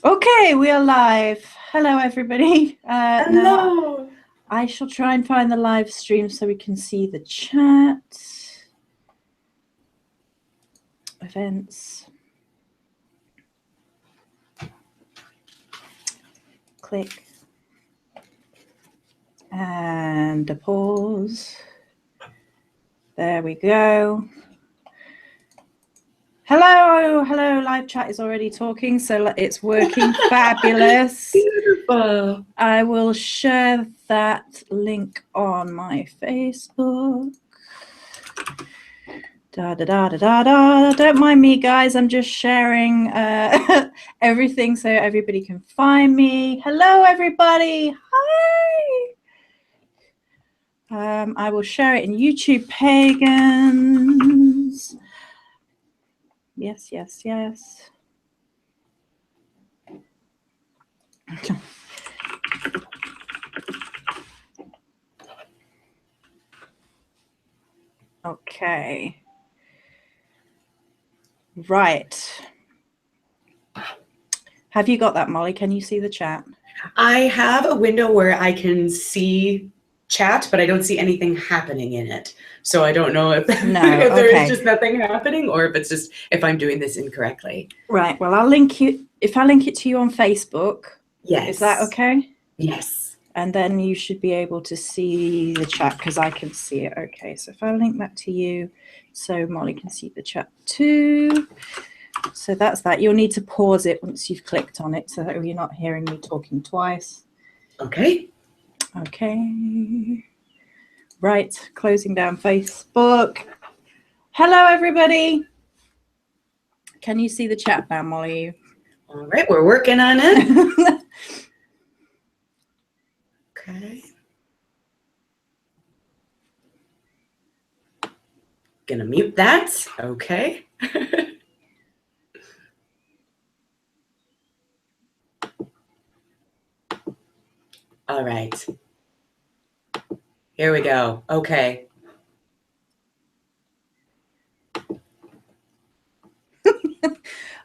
Okay, we are live. Hello, everybody. Hello. Now I shall try and find the live stream so we can see the chat. Events. Click. And a pause. There we go. Hello, live chat is already talking, so it's working. Fabulous. Beautiful. I will share that link on my Facebook. Don't mind me, guys. I'm just sharing everything so everybody can find me. Hello, everybody. Hi. I will share it in YouTube Pagans. Yes. Okay. Right. Have you got that, Molly? Can you see the chat? I have a window where I can see chat, but I don't see anything happening in it. So I don't know if, if there is just nothing happening or if it's just if I'm doing this incorrectly. Right. Well, I'll link you. If I link it to you on Facebook, yes. Is that okay? Yes. And then you should be able to see the chat because I can see it. Okay. So if I link that to you, so Molly can see the chat too. So that's that. You'll need to pause it once you've clicked on it so that you're not hearing me talking twice. Okay. Okay. Right. Closing down Facebook. Hello, everybody. Can you see the chat now, Molly? All right. We're working on it. Okay. Gonna mute that. Okay. All right. Here we go. Okay.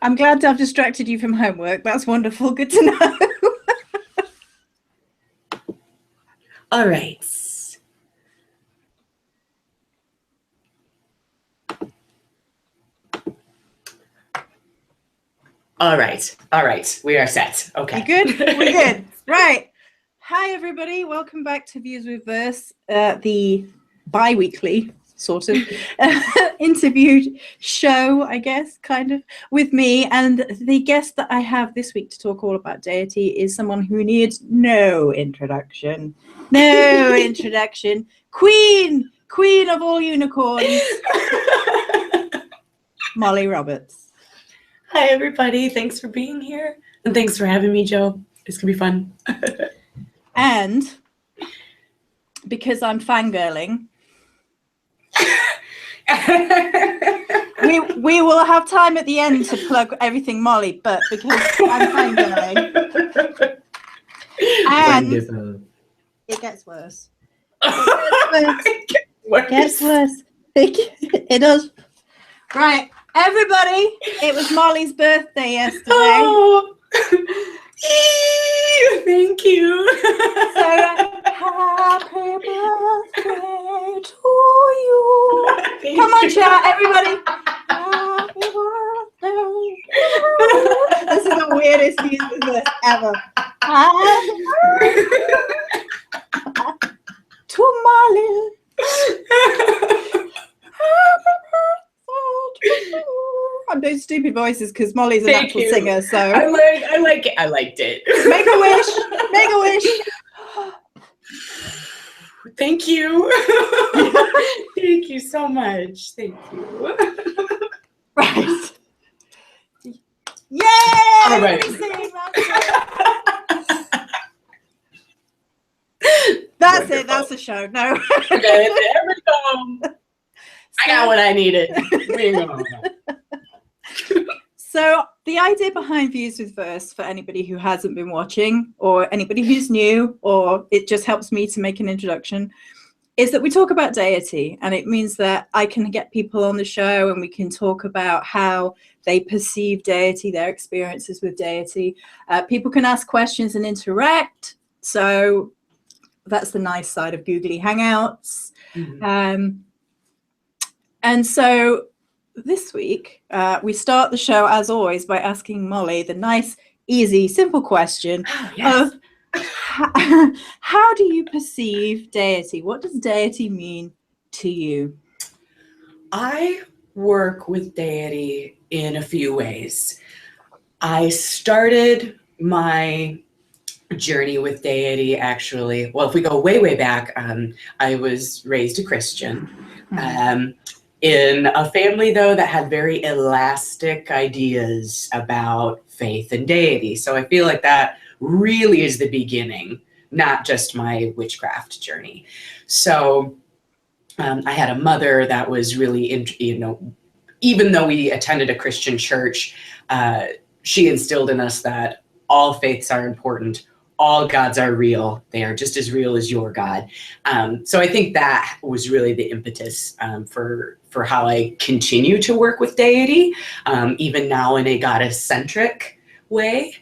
I'm glad to have distracted you from homework. That's wonderful. Good to know. All right. All right. We are set. Okay. You good? We're good. Right. Hi, everybody. Welcome back to Views with Verse, the bi-weekly sort of interview show, I guess, kind of, with me. And the guest that I have this week to talk all about deity is someone who needs no introduction. No introduction. Queen of all unicorns, Molly Roberts. Hi, everybody. Thanks for being here. And thanks for having me, Joe. It's going to be fun. And because I'm fangirling, we will have time at the end to plug everything Molly, but because I'm fangirling. And wonderful. It gets worse. It gets worse. It does. Right. Everybody, it was Molly's birthday yesterday. Oh. Thank you. So, happy birthday to you. Come on, chat, everybody. Happy birthday. This is the weirdest music ever. Happy birthday to Molly. I'm doing stupid voices because Molly's a natural singer, so I like it. I liked it. Make a wish. Make a wish. Thank you. Thank you so much. Thank you. Right. Yay! All right. That's it. That's the show. No. Okay, there we go. I got what I needed. So the idea behind Views with Verse, for anybody who hasn't been watching or anybody who's new, or it just helps me to make an introduction, is that we talk about deity, and it means that I can get people on the show and we can talk about how they perceive deity, their experiences with deity. People can ask questions and interact. So that's the nice side of Googly Hangouts. Mm-hmm. And so this week, we start the show, as always, by asking Molly the nice, easy, simple question of how do you perceive deity? What does deity mean to you? I work with deity in a few ways. I started my journey with deity, actually. Well, if we go way, way back, I was raised a Christian. In a family, though, that had very elastic ideas about faith and deity. So I feel like that really is the beginning, not just my witchcraft journey. So I had a mother that was really, even though we attended a Christian church, she instilled in us that all faiths are important. All gods are real. They are just as real as your God. So I think that was really the impetus for how I continue to work with deity, even now in a goddess-centric way.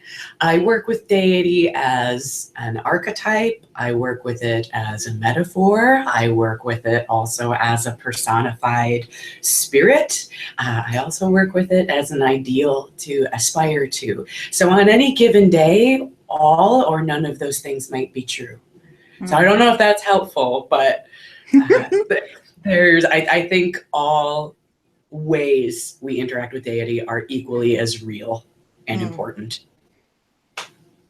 I work with deity as an archetype. I work with it as a metaphor. I work with it also as a personified spirit. I also work with it as an ideal to aspire to. So on any given day, all or none of those things might be true. So I don't know if that's helpful, but I think all ways we interact with deity are equally as real and important.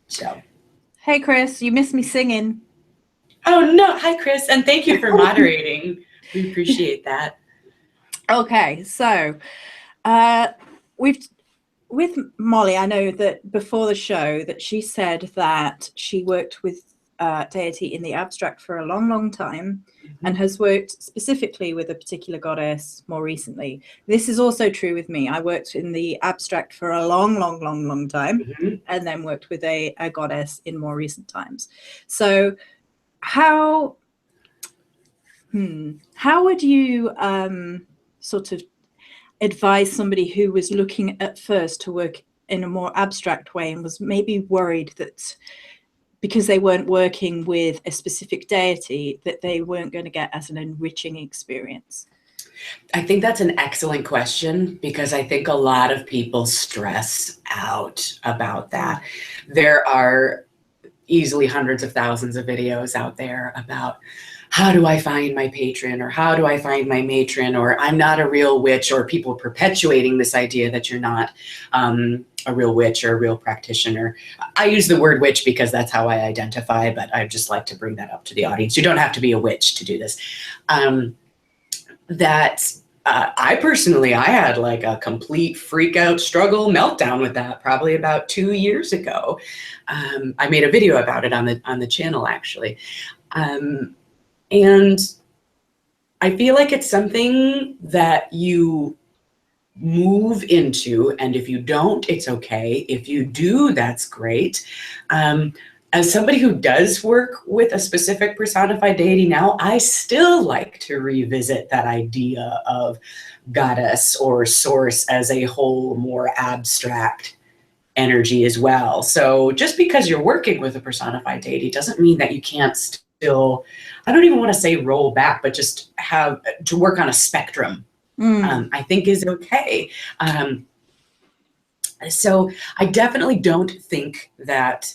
So. Hey, Chris, you missed me singing. Oh, no. Hi, Chris. And thank you for moderating. We appreciate that. Okay. So with Molly, I know that before the show that she said that she worked with deity in the abstract for a long, long time, and has worked specifically with a particular goddess more recently. This is also true with me. I worked in the abstract for a long, long, long, long time, and then worked with a goddess in more recent times. So how would you sort of advise somebody who was looking at first to work in a more abstract way and was maybe worried that because they weren't working with a specific deity, that they weren't going to get as an enriching experience? I think that's an excellent question, because I think a lot of people stress out about that. There are easily hundreds of thousands of videos out there about how do I find my patron, or how do I find my matron, or I'm not a real witch, or people perpetuating this idea that you're not a real witch or a real practitioner. I use the word witch because that's how I identify, but I just like to bring that up to the audience. You don't have to be a witch to do this. I personally had like a complete freak out struggle meltdown with that probably about 2 years ago. I made a video about it on the channel, actually. And I feel like it's something that you move into, and if you don't, it's okay. If you do, that's great. As somebody who does work with a specific personified deity now, I still like to revisit that idea of goddess or source as a whole, more abstract energy as well. So just because you're working with a personified deity doesn't mean that you can't still, I don't even want to say roll back, but just have to work on a spectrum, I think is okay. So I definitely don't think that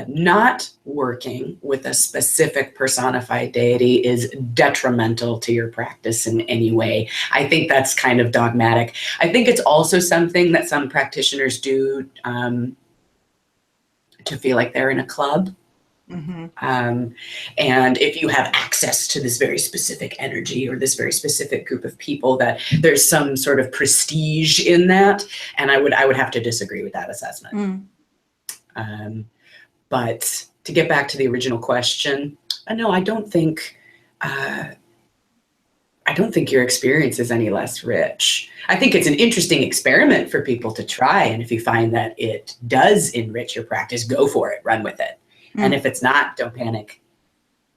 not working with a specific personified deity is detrimental to your practice in any way. I think that's kind of dogmatic. I think it's also something that some practitioners do to feel like they're in a club. And if you have access to this very specific energy or this very specific group of people, that there's some sort of prestige in that. And I would have to disagree with that assessment. But to get back to the original question, no, I don't think your experience is any less rich. I think it's an interesting experiment for people to try. And if you find that it does enrich your practice, go for it, run with it. And if it's not, don't panic.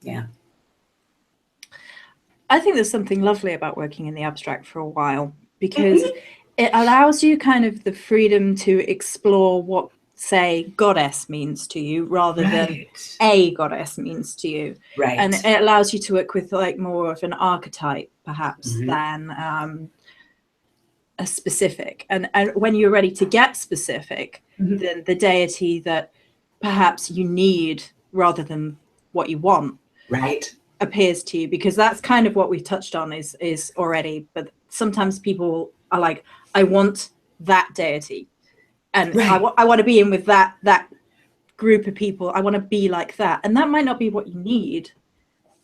Yeah. I think there's something lovely about working in the abstract for a while, because it allows you kind of the freedom to explore what, say, goddess means to you rather than a goddess means to you. Right. And it allows you to work with like more of an archetype perhaps than a specific. And when you're ready to get specific, then the deity that perhaps you need rather than what you want appears to you, because that's kind of what we've touched on is already. But sometimes people are like, I want that deity, and I want to be in with that group of people. I want to be like that, and that might not be what you need.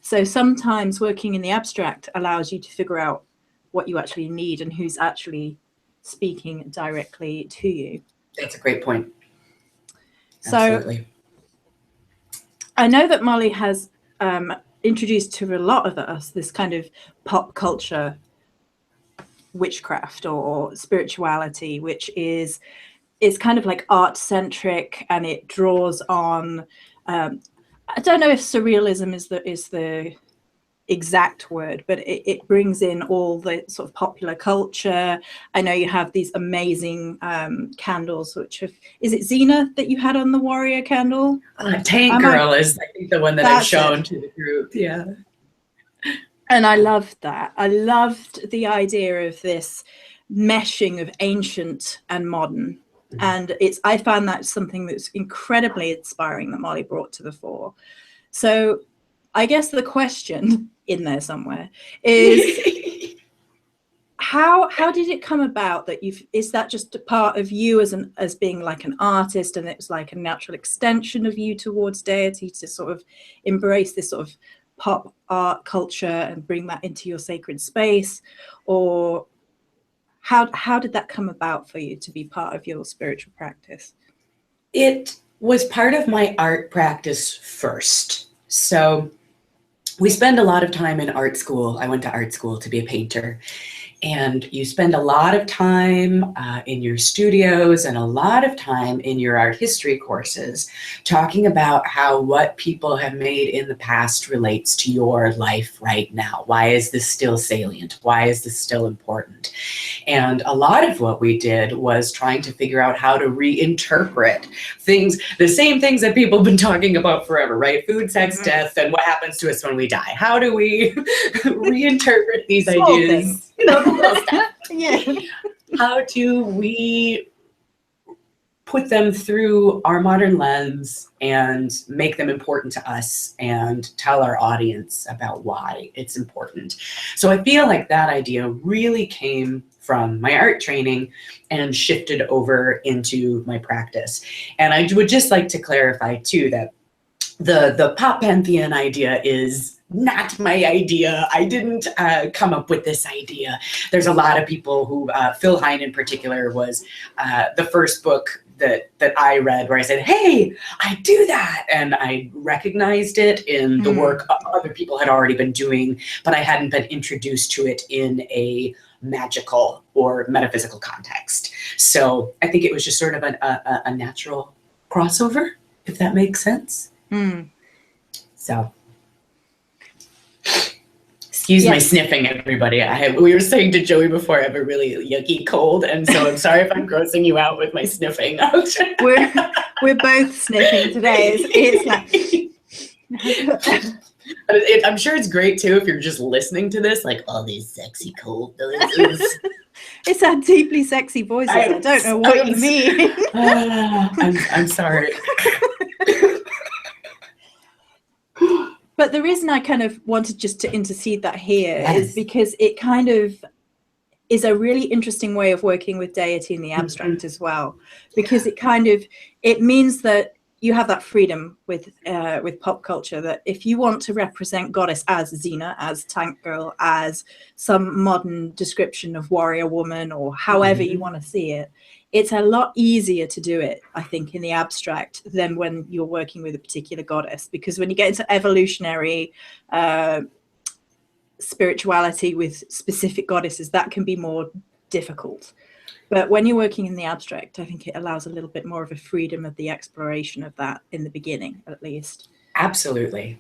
So sometimes working in the abstract allows you to figure out what you actually need and who's actually speaking directly to you. That's a great point. Absolutely. So I know that Molly has introduced to a lot of us this kind of pop culture witchcraft or spirituality, which is kind of like art centric, and it draws on I don't know if surrealism is the exact word, but it brings in all the sort of popular culture. I know you have these amazing candles, which is it Xena that you had on the warrior candle? Tank Girl is, I think, the one that I've shown to the group. Yeah. And I loved that. I loved the idea of this meshing of ancient and modern. And I found that something that's incredibly inspiring that Molly brought to the fore. So I guess the question in there somewhere is how did it come about that is that just a part of you as being like an artist, and it was like a natural extension of you towards deity to sort of embrace this sort of pop art culture and bring that into your sacred space? Or how did that come about for you to be part of your spiritual practice? It was part of my art practice first. So we spend a lot of time in art school. I went to art school to be a painter. And you spend a lot of time in your studios and a lot of time in your art history courses talking about how what people have made in the past relates to your life right now. Why is this still salient? Why is this still important? And a lot of what we did was trying to figure out how to reinterpret things, the same things that people have been talking about forever, right? Food, sex, death, and what happens to us when we die. How do we reinterpret these ideas? Yeah. How do we put them through our modern lens and make them important to us and tell our audience about why it's important? So I feel like that idea really came from my art training and shifted over into my practice. And I would just like to clarify too that the pop pantheon idea is not my idea. I didn't come up with this idea. There's a lot of people who, Phil Hine in particular was the first book that I read where I said, hey, I do that. And I recognized it in the work other people had already been doing, but I hadn't been introduced to it in a magical or metaphysical context. So I think it was just sort of a natural crossover, if that makes sense. So, excuse my sniffing, everybody. We were saying to Joey before, I have a really yucky cold, and so I'm sorry if I'm grossing you out with my sniffing. We're both sniffing today. It's like I'm sure it's great too if you're just listening to this, like all these sexy cold noises. It's our deeply sexy voices. I don't know what you mean. I'm sorry. But the reason I kind of wanted just to intercede that here is because it kind of is a really interesting way of working with deity in the abstract as well, because it means that you have that freedom with pop culture, that if you want to represent goddess as Xena, as Tank Girl, as some modern description of warrior woman, or however you want to see it, it's a lot easier to do it, I think, in the abstract than when you're working with a particular goddess. Because when you get into evolutionary spirituality with specific goddesses, that can be more difficult. But when you're working in the abstract, I think it allows a little bit more of a freedom of the exploration of that in the beginning, at least. Absolutely.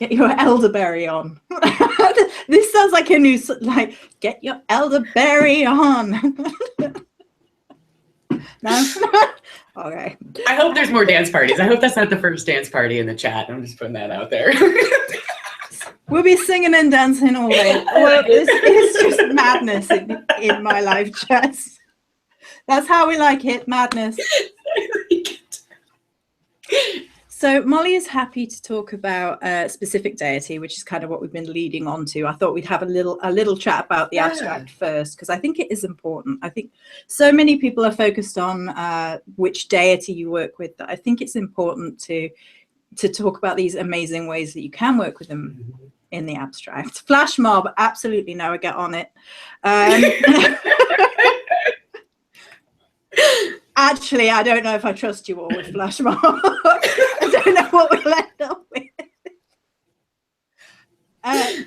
Get your elderberry on. This sounds like a new, like, get your elderberry on. No? Okay. I hope there's more dance parties. I hope that's not the first dance party in the chat. I'm just putting that out there. We'll be singing and dancing all day. Well, this is just madness in my live chats. That's how we like it, madness. So Molly is happy to talk about a specific deity, which is kind of what we've been leading on to. I thought we'd have a little chat about the abstract first, because I think it is important. I think so many people are focused on which deity you work with, that I think it's important to talk about these amazing ways that you can work with them in the abstract. Flash mob, absolutely no, I get on it. Actually, I don't know if I trust you all with flash mob. I don't know what we'll end up with.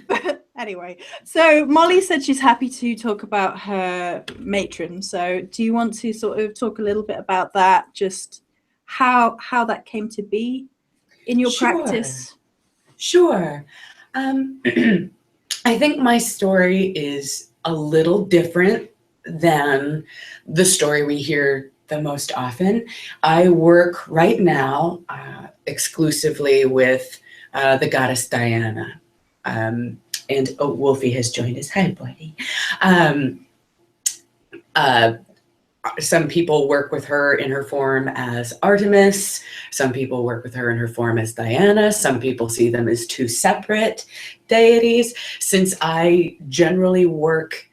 But anyway, so Molly said she's happy to talk about her matron. So do you want to sort of talk a little bit about that, just how that came to be in your practice? Sure. I think my story is a little different than the story we hear the most often. I work right now exclusively with the goddess Diana. And Wolfie has joined us. Hi, buddy. Some people work with her in her form as Artemis. Some people work with her in her form as Diana. Some people see them as two separate deities. Since I generally work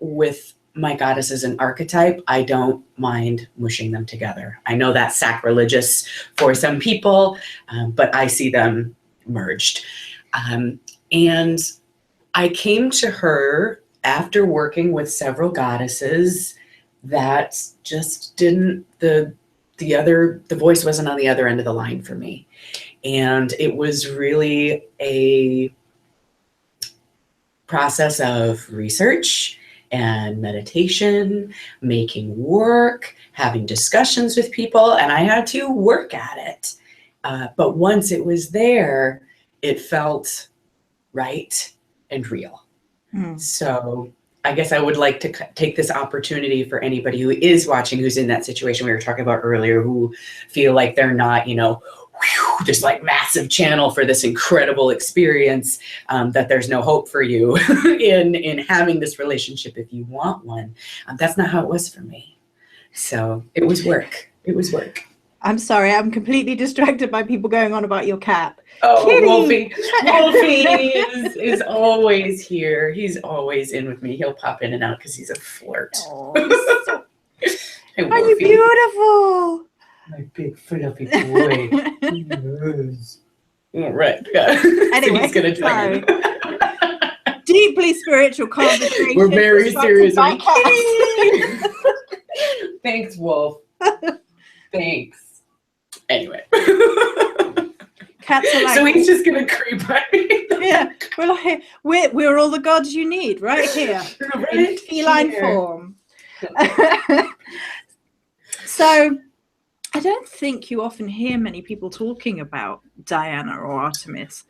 with my goddess as an archetype, I don't mind mushing them together. I know that's sacrilegious for some people, but I see them merged. And I came to her after working with several goddesses that just didn't, the voice wasn't on the other end of the line for me. And it was really a process of research and meditation, making work, having discussions with people, and I had to work at it. But once it was there, it felt right and real. So I guess I would like to take this opportunity for anybody who is watching, who's in that situation we were talking about earlier, who feel like they're not, this like massive channel for this incredible experience, that there's no hope for you in having this relationship if you want one. That's not how it was for me. So it was work. It was work. I'm sorry, I'm completely distracted by people going on about your cat. Oh, Kitty. Wolfie is always here. He's always in with me. He'll pop in and out because he's a flirt. Oh, Hey, are you beautiful? My big fluffy boy. Yes. Right. Yeah. Anyway, he's gonna join in. Deeply spiritual conversation. We're very serious. Thanks, Wolf. Thanks. Anyway. Cats are like, so he's just gonna creep by me. Yeah, we're all the gods you need right here, in feline form. So I don't think you often hear many people talking about Diana or Artemis.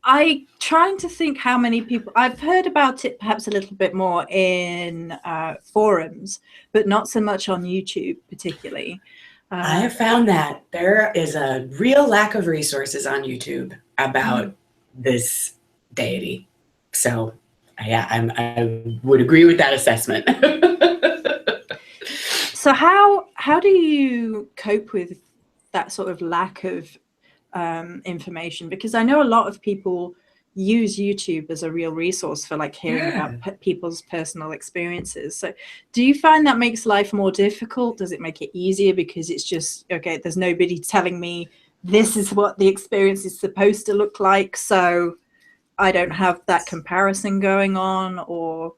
I'm trying to think how many people I've heard about it, perhaps a little bit more in forums, but not so much on YouTube particularly. I have found that there is a real lack of resources on YouTube about this deity. So yeah, I would agree with that assessment. So how do you cope with that sort of lack of information? Because I know a lot of people use YouTube as a real resource for like hearing about people's personal experiences. So do you find that makes life more difficult? Does it make it easier because it's just, okay, there's nobody telling me this is what the experience is supposed to look like, so I don't have that comparison going on? Or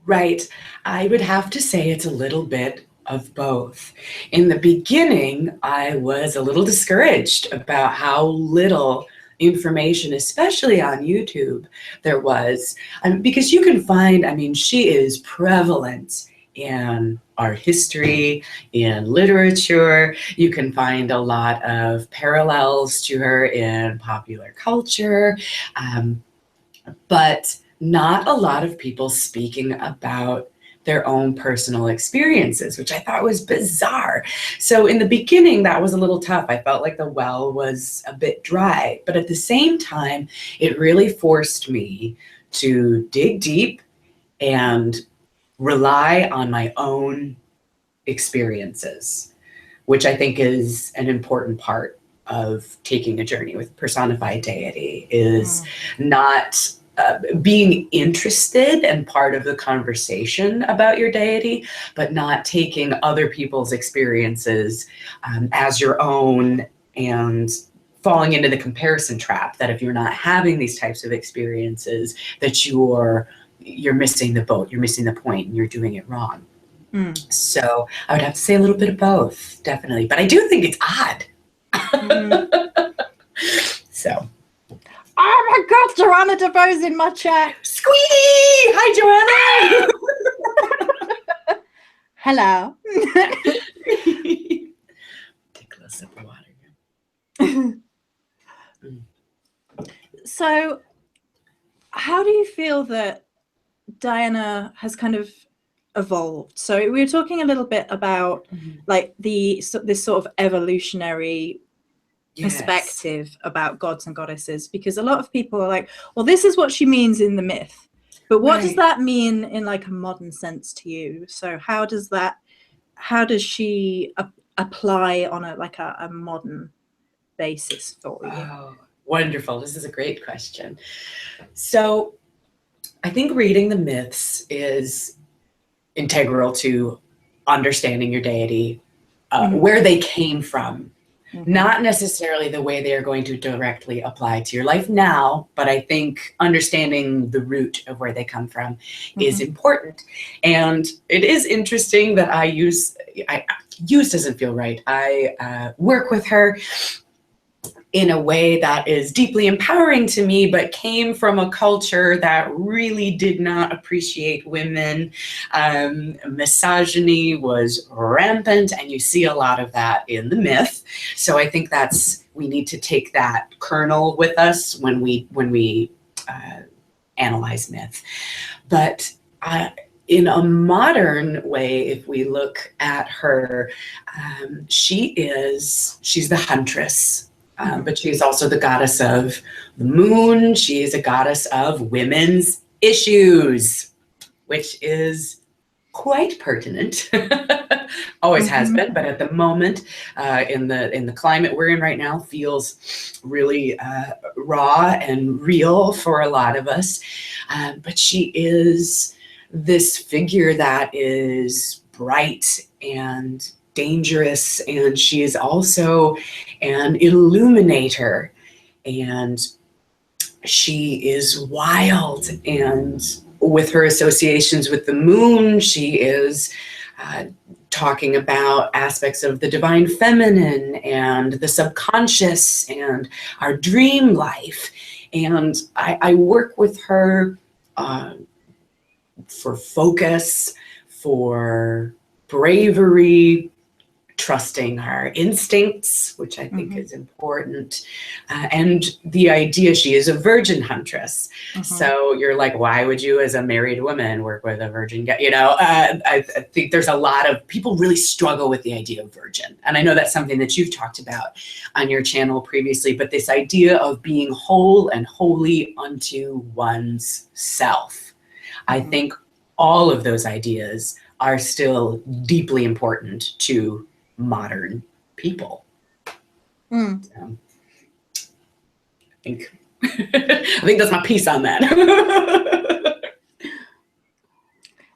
Right. I would have to say it's a little bit of both. In the beginning, I was a little discouraged about how little information, especially on YouTube, there was. Because you can find, she is prevalent in art history, in literature. You can find a lot of parallels to her in popular culture. but not a lot of people speaking about their own personal experiences, which I thought was bizarre. So in the beginning, that was a little tough. I felt like the well was a bit dry, but at the same time, it really forced me to dig deep and rely on my own experiences, which I think is an important part of taking a journey with personified deity, is not being interested and part of the conversation about your deity, but not taking other people's experiences as your own, and falling into the comparison trap that if you're not having these types of experiences, that you're missing the boat, you're missing the point, and you're doing it wrong. So I would have to say a little bit of both, definitely. But I do think it's odd. So. Oh my God, Joanna DeVoe's in my chat. Squeedy! Hi, Joanna. Hello. Take a little sip of water. So, how do you feel that Diana has kind of evolved? So we were talking a little bit about like this sort of evolutionary perspective about gods and goddesses, because a lot of people are like, well, this is what she means in the myth, but what does that mean in like a modern sense to you? So how does she apply on a modern basis for you? Oh, wonderful. This is a great question. So I think reading the myths is integral to understanding your deity, where they came from. Not necessarily the way they are going to directly apply to your life now, but I think understanding the root of where they come from is important. And it is interesting that I use doesn't feel right. I work with her in a way that is deeply empowering to me, but came from a culture that really did not appreciate women. Misogyny was rampant, and you see a lot of that in the myth. So I think we need to take that kernel with us when we analyze myth. But in a modern way, if we look at her, she's the huntress. But she is also the goddess of the moon. She is a goddess of women's issues, which is quite pertinent. Always has been, but at the moment, in the climate we're in right now, feels really raw and real for a lot of us. But she is this figure that is bright and dangerous, and she is also an illuminator, and she is wild, and with her associations with the moon, she is talking about aspects of the divine feminine and the subconscious and our dream life. And I work with her for focus, for bravery, trusting our instincts, which I think is important. And the idea, she is a virgin huntress. So you're like, why would you as a married woman work with a virgin guy? I think there's a lot of people really struggle with the idea of virgin. And I know that's something that you've talked about on your channel previously, but this idea of being whole and holy unto one's self. I think all of those ideas are still deeply important to modern people. So, I think that's my piece on that.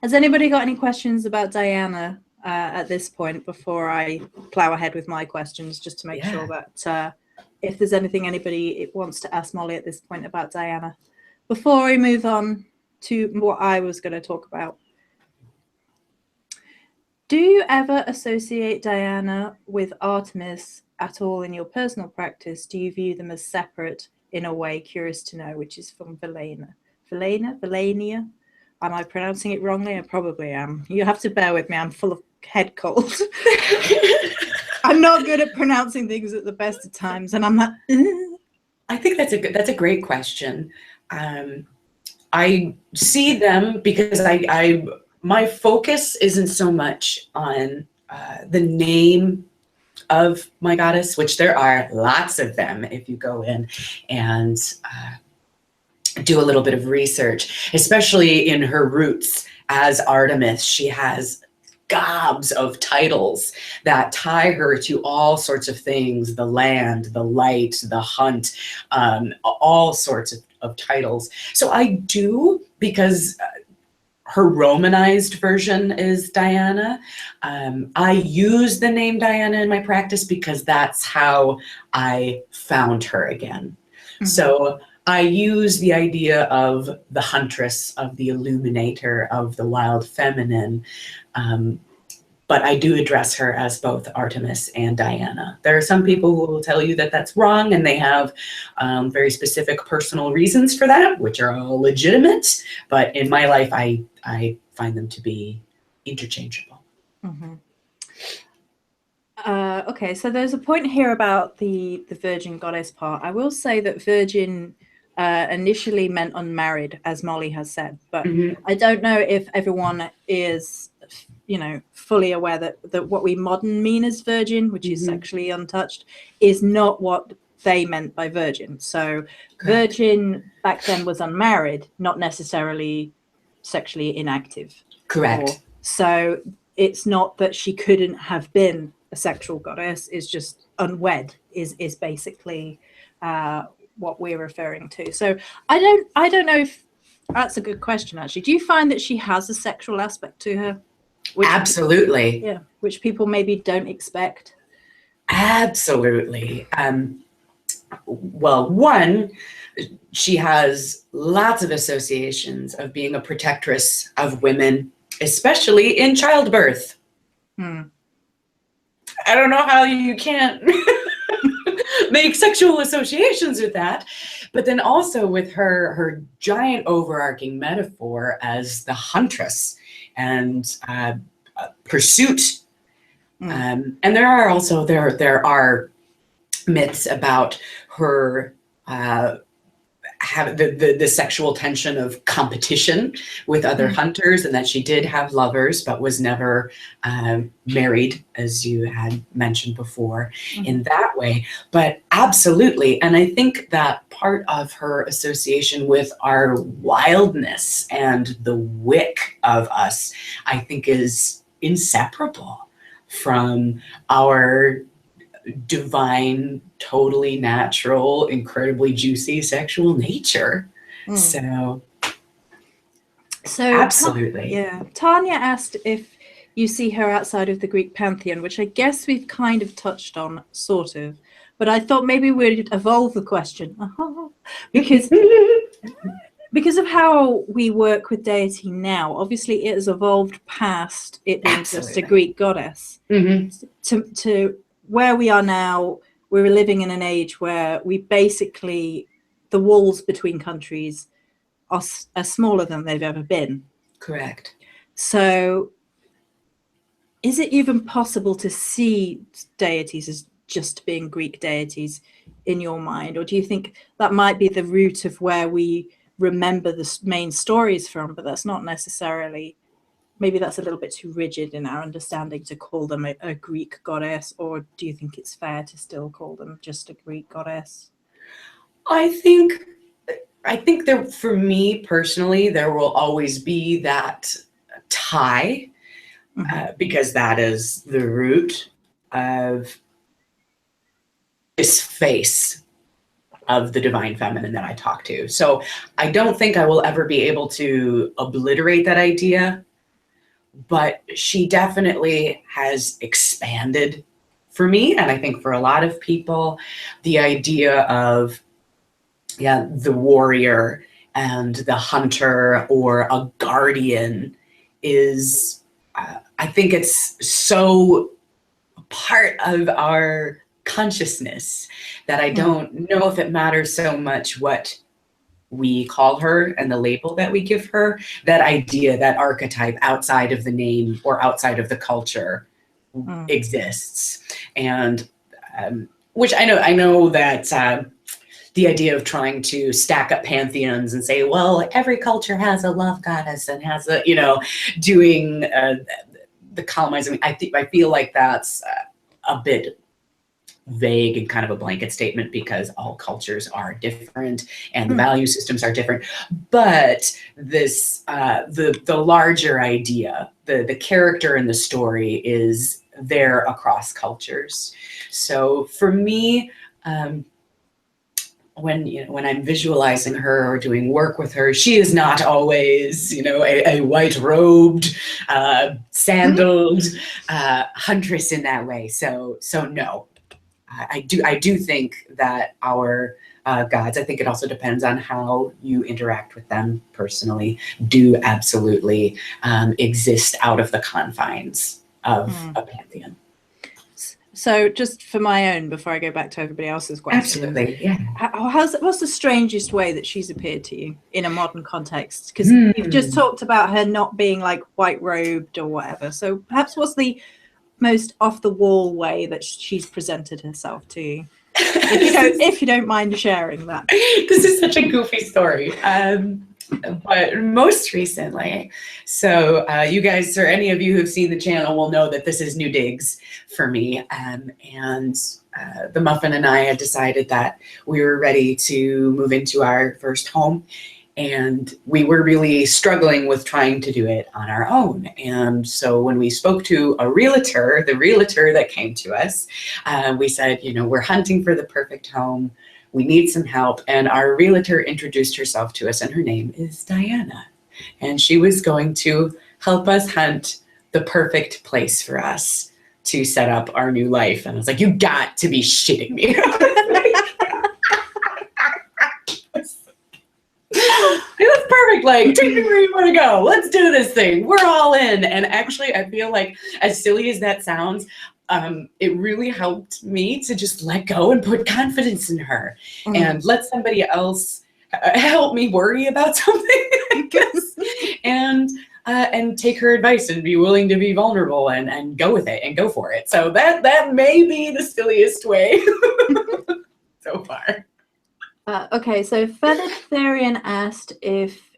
Has anybody got any questions about Diana at this point before I plow ahead with my questions, just to make sure that if there's anything anybody wants to ask Molly at this point about Diana before we move on to what I was going to talk about? Do you ever associate Diana with Artemis at all in your personal practice? Do you view them as separate in a way? Curious to know, which is from Velania. Am I pronouncing it wrongly? I probably am. You have to bear with me. I'm full of head cold. I'm not good at pronouncing things at the best of times, and I'm like, I think that's a great question. I see them because my focus isn't so much on the name of my goddess, which there are lots of them if you go in and do a little bit of research, especially in her roots as Artemis. She has gobs of titles that tie her to all sorts of things: the land, the light, the hunt, all sorts of titles. So I do, because her Romanized version is Diana. I use the name Diana in my practice because that's how I found her again. Mm-hmm. So I use the idea of the huntress, of the illuminator, of the wild feminine, but I do address her as both Artemis and Diana. There are some people who will tell you that that's wrong, and they have very specific personal reasons for that, which are all legitimate. But in my life, I find them to be interchangeable. Mm-hmm. Okay, so there's a point here about the virgin goddess part. I will say that virgin initially meant unmarried, as Molly has said, but mm-hmm. I don't know if everyone is, fully aware that what we modern mean as virgin, which mm-hmm. is sexually untouched, is not what they meant by virgin. So correct. Virgin back then was unmarried, not necessarily sexually inactive. Correct. So it's not that she couldn't have been a sexual goddess, is just unwed is basically what we're referring to. So I don't know if that's a good question, actually. Do you find that she has a sexual aspect to her? Absolutely. Which people maybe don't expect. Absolutely. Well, one, she has lots of associations of being a protectress of women, especially in childbirth. I don't know how you can't make sexual associations with that. But then also with her giant overarching metaphor as the huntress and pursuit. And there are also there are myths about her have the sexual tension of competition with other hunters, and that she did have lovers but was never married, as you had mentioned before, in that way. But absolutely, and I think that part of her association with our wildness and the wick of us, I think, is inseparable from our divine, totally natural, incredibly juicy sexual nature. So absolutely. Tanya asked if you see her outside of the Greek pantheon, which I guess we've kind of touched on, sort of, but I thought maybe we'd evolve the question because of how we work with deity now. Obviously it has evolved past it being just a Greek goddess to where we are now. We're living in an age where we basically, the walls between countries are smaller than they've ever been. Correct. So is it even possible to see deities as just being Greek deities in your mind? Or do you think that might be the root of where we remember the main stories from, but that's not necessarily, maybe that's a little bit too rigid in our understanding to call them a Greek goddess? Or do you think it's fair to still call them just a Greek goddess? I think that for me personally, there will always be that tie, because that is the root of this face of the divine feminine that I talk to. So I don't think I will ever be able to obliterate that idea, but she definitely has expanded for me. And I think for a lot of people, the idea of the warrior and the hunter or a guardian is, I think it's so part of our consciousness that I don't know if it matters so much what we call her and the label that we give her. That idea, that archetype outside of the name or outside of the culture exists. And which I know that the idea of trying to stack up pantheons and say, well, every culture has a love goddess and has a, doing the colonizing. I feel like that's a bit vague and kind of a blanket statement, because all cultures are different and the value systems are different. But this, the larger idea, the character in the story is there across cultures. So for me, when I'm visualizing her or doing work with her, she is not always, a white-robed, sandaled huntress in that way. So no, I do think that our gods, I think it also depends on how you interact with them personally, do absolutely exist out of the confines of a pantheon. So just for my own, before I go back to everybody else's questions. Absolutely, yeah. What's the strangest way that she's appeared to you in a modern context? Because you've just talked about her not being like white-robed or whatever. So perhaps what's the most off-the-wall way that she's presented herself to you? If you don't mind sharing that. This is such a goofy story. But most recently, so you guys, or any of you who've seen the channel, will know that this is new digs for me. And the Muffin and I had decided that we were ready to move into our first home. And we were really struggling with trying to do it on our own. And so when we spoke to a realtor, the realtor that came to us, we said, we're hunting for the perfect home. We need some help. And our realtor introduced herself to us, and her name is Diana. And she was going to help us hunt the perfect place for us to set up our new life. And I was like, you got to be shitting me. It was perfect. Like, take me where you want to go. Let's do this thing. We're all in. And actually, I feel like, as silly as that sounds, it really helped me to just let go and put confidence in her and let somebody else help me worry about something, I guess, and take her advice and be willing to be vulnerable and go with it and go for it. So that may be the silliest way so far. Okay, so Feathered Therian asked if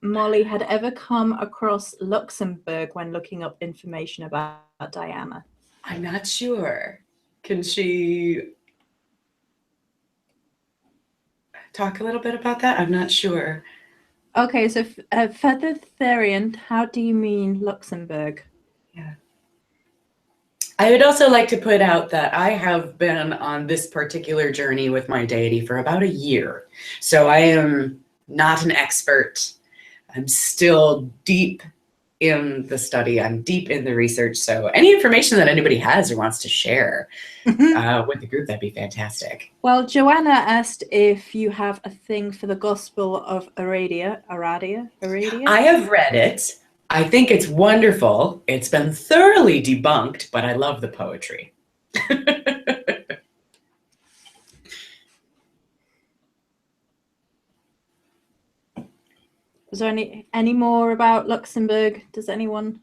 Molly had ever come across Luxembourg when looking up information about Diana. I'm not sure. Can she talk a little bit about that? I'm not sure. Okay, so Feathered Therian, how do you mean Luxembourg? Yeah. I would also like to put out that I have been on this particular journey with my deity for about a year. So I am not an expert. I'm still deep in the study. I'm deep in the research. So any information that anybody has or wants to share with the group, that'd be fantastic. Well, Joanna asked if you have a thing for the Gospel of Aradia. I have read it. I think it's wonderful. It's been thoroughly debunked, but I love the poetry. Was there any more about Luxembourg? Does anyone?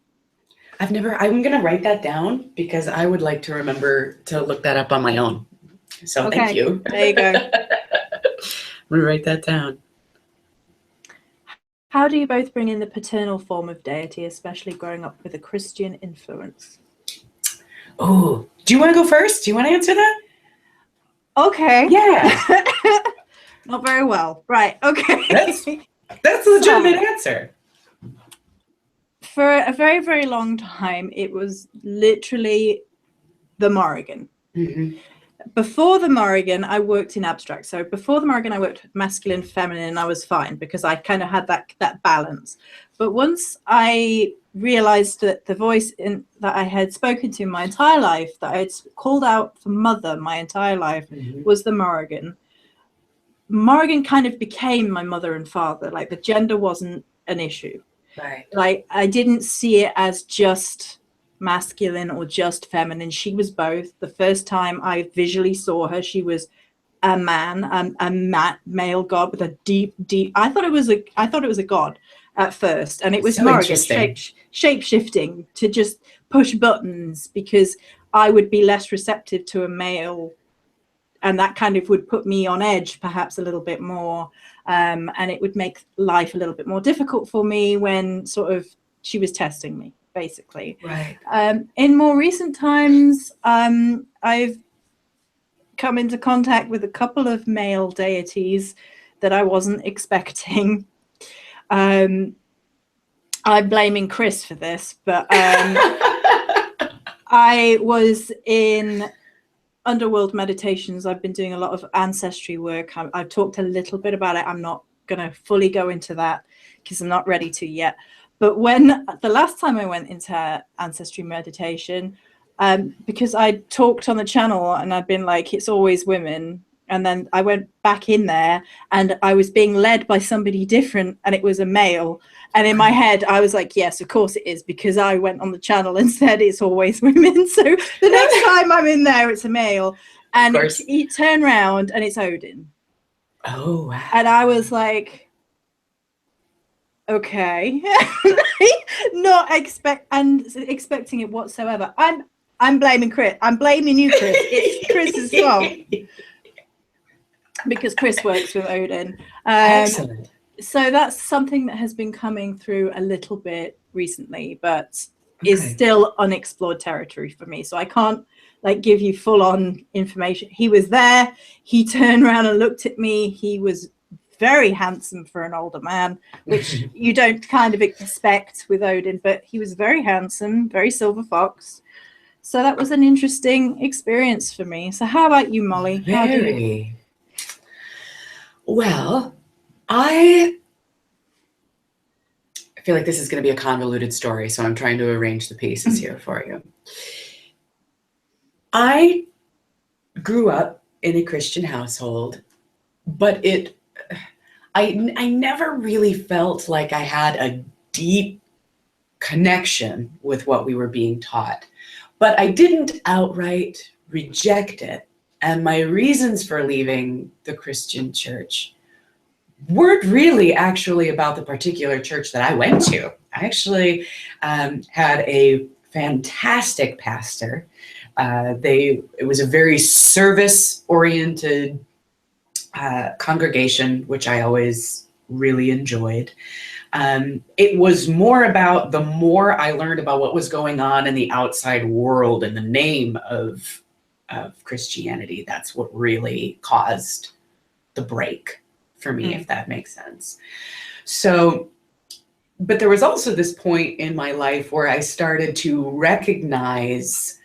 I'm going to write that down because I would like to remember to look that up on my own. So okay. Thank you. There you go. I'm going to write that down. How do you both bring in the paternal form of deity, especially growing up with a Christian influence? Oh, do you want to go first? Do you want to answer that? Okay. Yeah. Not very well. Right. Okay. That's a legitimate answer. For a very, very long time, it was literally the Morrigan. Mm-hmm. Before the Morrigan, I worked in abstract. So before the Morrigan, I worked with masculine, feminine, and I was fine because I kind of had that balance. But once I realized that the voice that I had spoken to my entire life, that I had called out for mother my entire life, was the Morrigan. Morrigan kind of became my mother and father. Like, the gender wasn't an issue. Right. Like, I didn't see it as just masculine or just feminine. She was both. The first time I visually saw her, she was a man, a male god with a deep. I thought it was a god at first, and it was so Morrigan shape shifting to just push buttons because I would be less receptive to a male and that kind of would put me on edge perhaps a little bit more, and it would make life a little bit more difficult for me when sort of she was testing me, basically. Right. In more recent times, I've come into contact with a couple of male deities that I wasn't expecting. I'm blaming Chris for this, but I was in underworld meditations. I've been doing a lot of ancestry work. I've talked a little bit about it. I'm not going to fully go into that because I'm not ready to yet. But when the last time I went into ancestry meditation, because I talked on the channel and I'd been like, it's always women. And then I went back in there and I was being led by somebody different, and it was a male. And in my head, I was like, yes, of course it is, because I went on the channel and said it's always women. So the next time I'm in there, it's a male. And you turn around and it's Odin. Oh, wow. And I was like, okay. Not expecting it whatsoever. I'm blaming Chris. I'm blaming you, Chris. It's Chris's fault. Because Chris works with Odin. Excellent. So that's something that has been coming through a little bit recently, but is still unexplored territory for me. So I can't like give you full on information. He was there. He turned around and looked at me. He was very handsome for an older man, which you don't kind of expect with Odin, but he was very handsome, very silver fox. So that was an interesting experience for me. So how about you, Molly? Very. Well, I feel like this is going to be a convoluted story, so I'm trying to arrange the pieces here for you. I grew up in a Christian household, but I never really felt like I had a deep connection with what we were being taught, but I didn't outright reject it. And my reasons for leaving the Christian church weren't really actually about the particular church that I went to. I actually had a fantastic pastor. It was a very service-oriented congregation, which I always really enjoyed. It was more about the more I learned about what was going on in the outside world in the name of Christianity, that's what really caused the break for me, if that makes sense. So, but there was also this point in my life where I started to recognize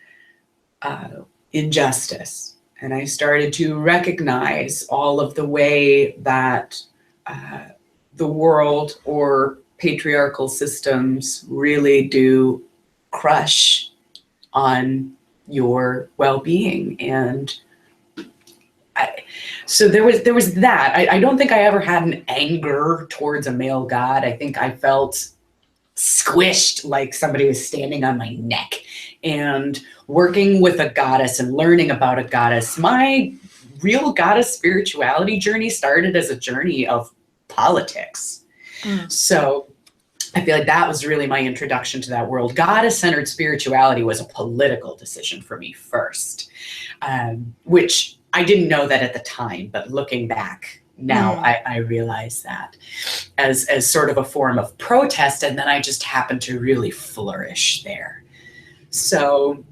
injustice, and I started to recognize all of the way that the world or patriarchal systems really do crush on your well-being. And so there was that. I don't think I ever had an anger towards a male god. I think I felt squished, like somebody was standing on my neck. And working with a goddess and learning about a goddess, my real goddess spirituality journey started as a journey of politics. So I feel like that was really my introduction to that world. Goddess-centered spirituality was a political decision for me first, which I didn't know that at the time, but looking back now, I realize that as sort of a form of protest, and then I just happened to really flourish there. So,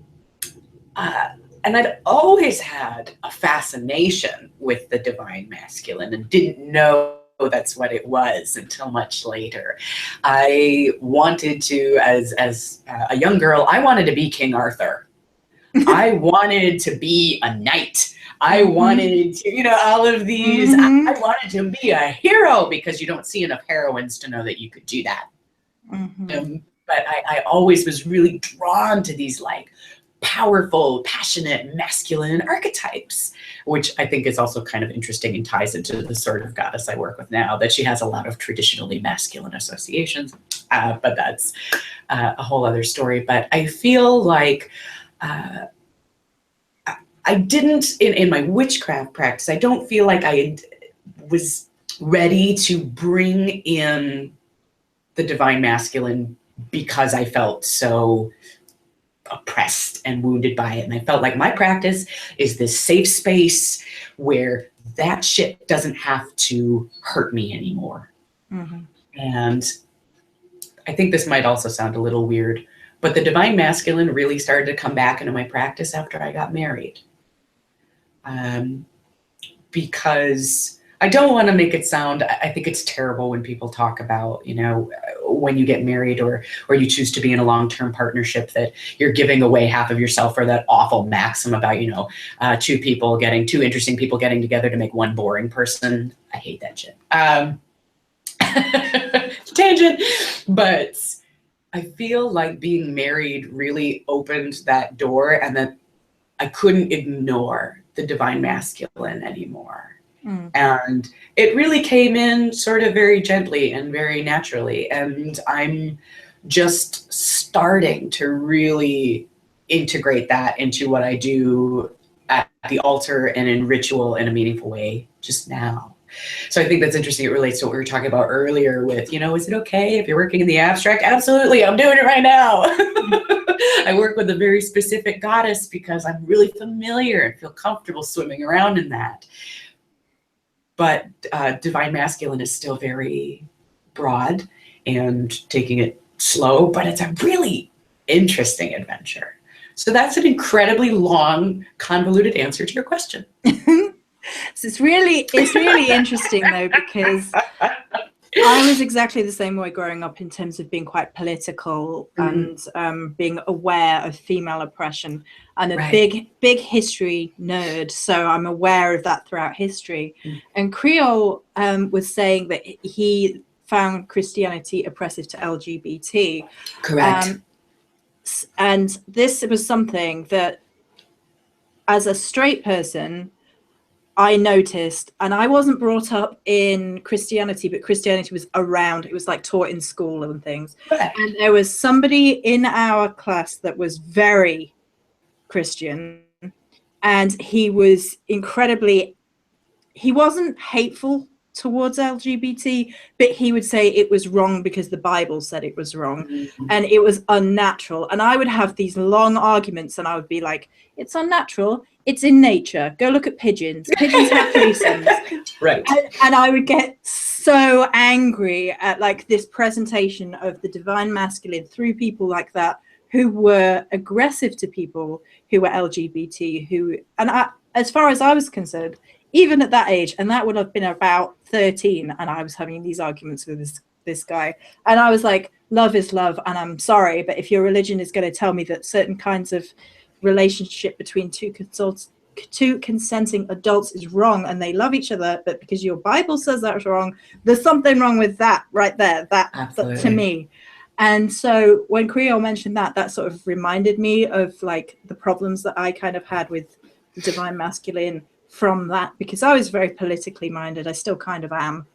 and I'd always had a fascination with the divine masculine and didn't know that's what it was until much later. I wanted to, as a young girl, I wanted to be King Arthur. I wanted to be a knight. I wanted to, all of these. I wanted to be a hero because you don't see enough heroines to know that you could do that. But I always was really drawn to these like powerful, passionate, masculine archetypes, which I think is also kind of interesting and ties into the sort of goddess I work with now, that she has a lot of traditionally masculine associations, but that's a whole other story. But I feel like I didn't, in my witchcraft practice, I don't feel like I was ready to bring in the divine masculine because I felt so oppressed and wounded by it. And I felt like my practice is this safe space where that shit doesn't have to hurt me anymore. Mm-hmm. And I think this might also sound a little weird, but the divine masculine really started to come back into my practice after I got married. Because I don't want to make it sound, I think it's terrible when people talk about, you know, when you get married or you choose to be in a long-term partnership that you're giving away half of yourself, or that awful maxim about, you know, two interesting people getting together to make one boring person. I hate that shit. Tangent. But I feel like being married really opened that door, and that I couldn't ignore the divine masculine anymore. And it really came in sort of very gently and very naturally. And I'm just starting to really integrate that into what I do at the altar and in ritual in a meaningful way just now. So I think that's interesting. It relates to what we were talking about earlier with, you know, is it okay if you're working in the abstract? Absolutely. I'm doing it right now. I work with a very specific goddess because I'm really familiar and feel comfortable swimming around in that. But divine masculine is still very broad and taking it slow, but it's a really interesting adventure. So that's an incredibly long, convoluted answer to your question. So it's really interesting though, because I was exactly the same way growing up in terms of being quite political and being aware of female oppression, and a big history nerd. So I'm aware of that throughout history. And Creole was saying that he found Christianity oppressive to LGBT. Correct. And this was something that, as a straight person, I noticed, and I wasn't brought up in Christianity, but Christianity was around. It was like taught in school and things. Right. And there was somebody in our class that was very Christian, and he was he wasn't hateful towards LGBT, but he would say it was wrong because the Bible said it was wrong, and it was unnatural. And I would have these long arguments, and I would be like, it's unnatural. It's in nature. Go look at pigeons. Pigeons have threesomes. Right. And I would get so angry at like this presentation of the divine masculine through people like that, who were aggressive to people who were LGBT, as far as I was concerned, even at that age, and that would have been about 13, and I was having these arguments with this guy, and I was like, love is love, and I'm sorry, but if your religion is going to tell me that certain kinds of relationship between two consenting adults is wrong and they love each other, but because your Bible says that's wrong, there's something wrong with that right there. That to me. And so when Creole mentioned that sort of reminded me of like the problems that I kind of had with the divine masculine from that, because I was very politically minded. I still kind of am.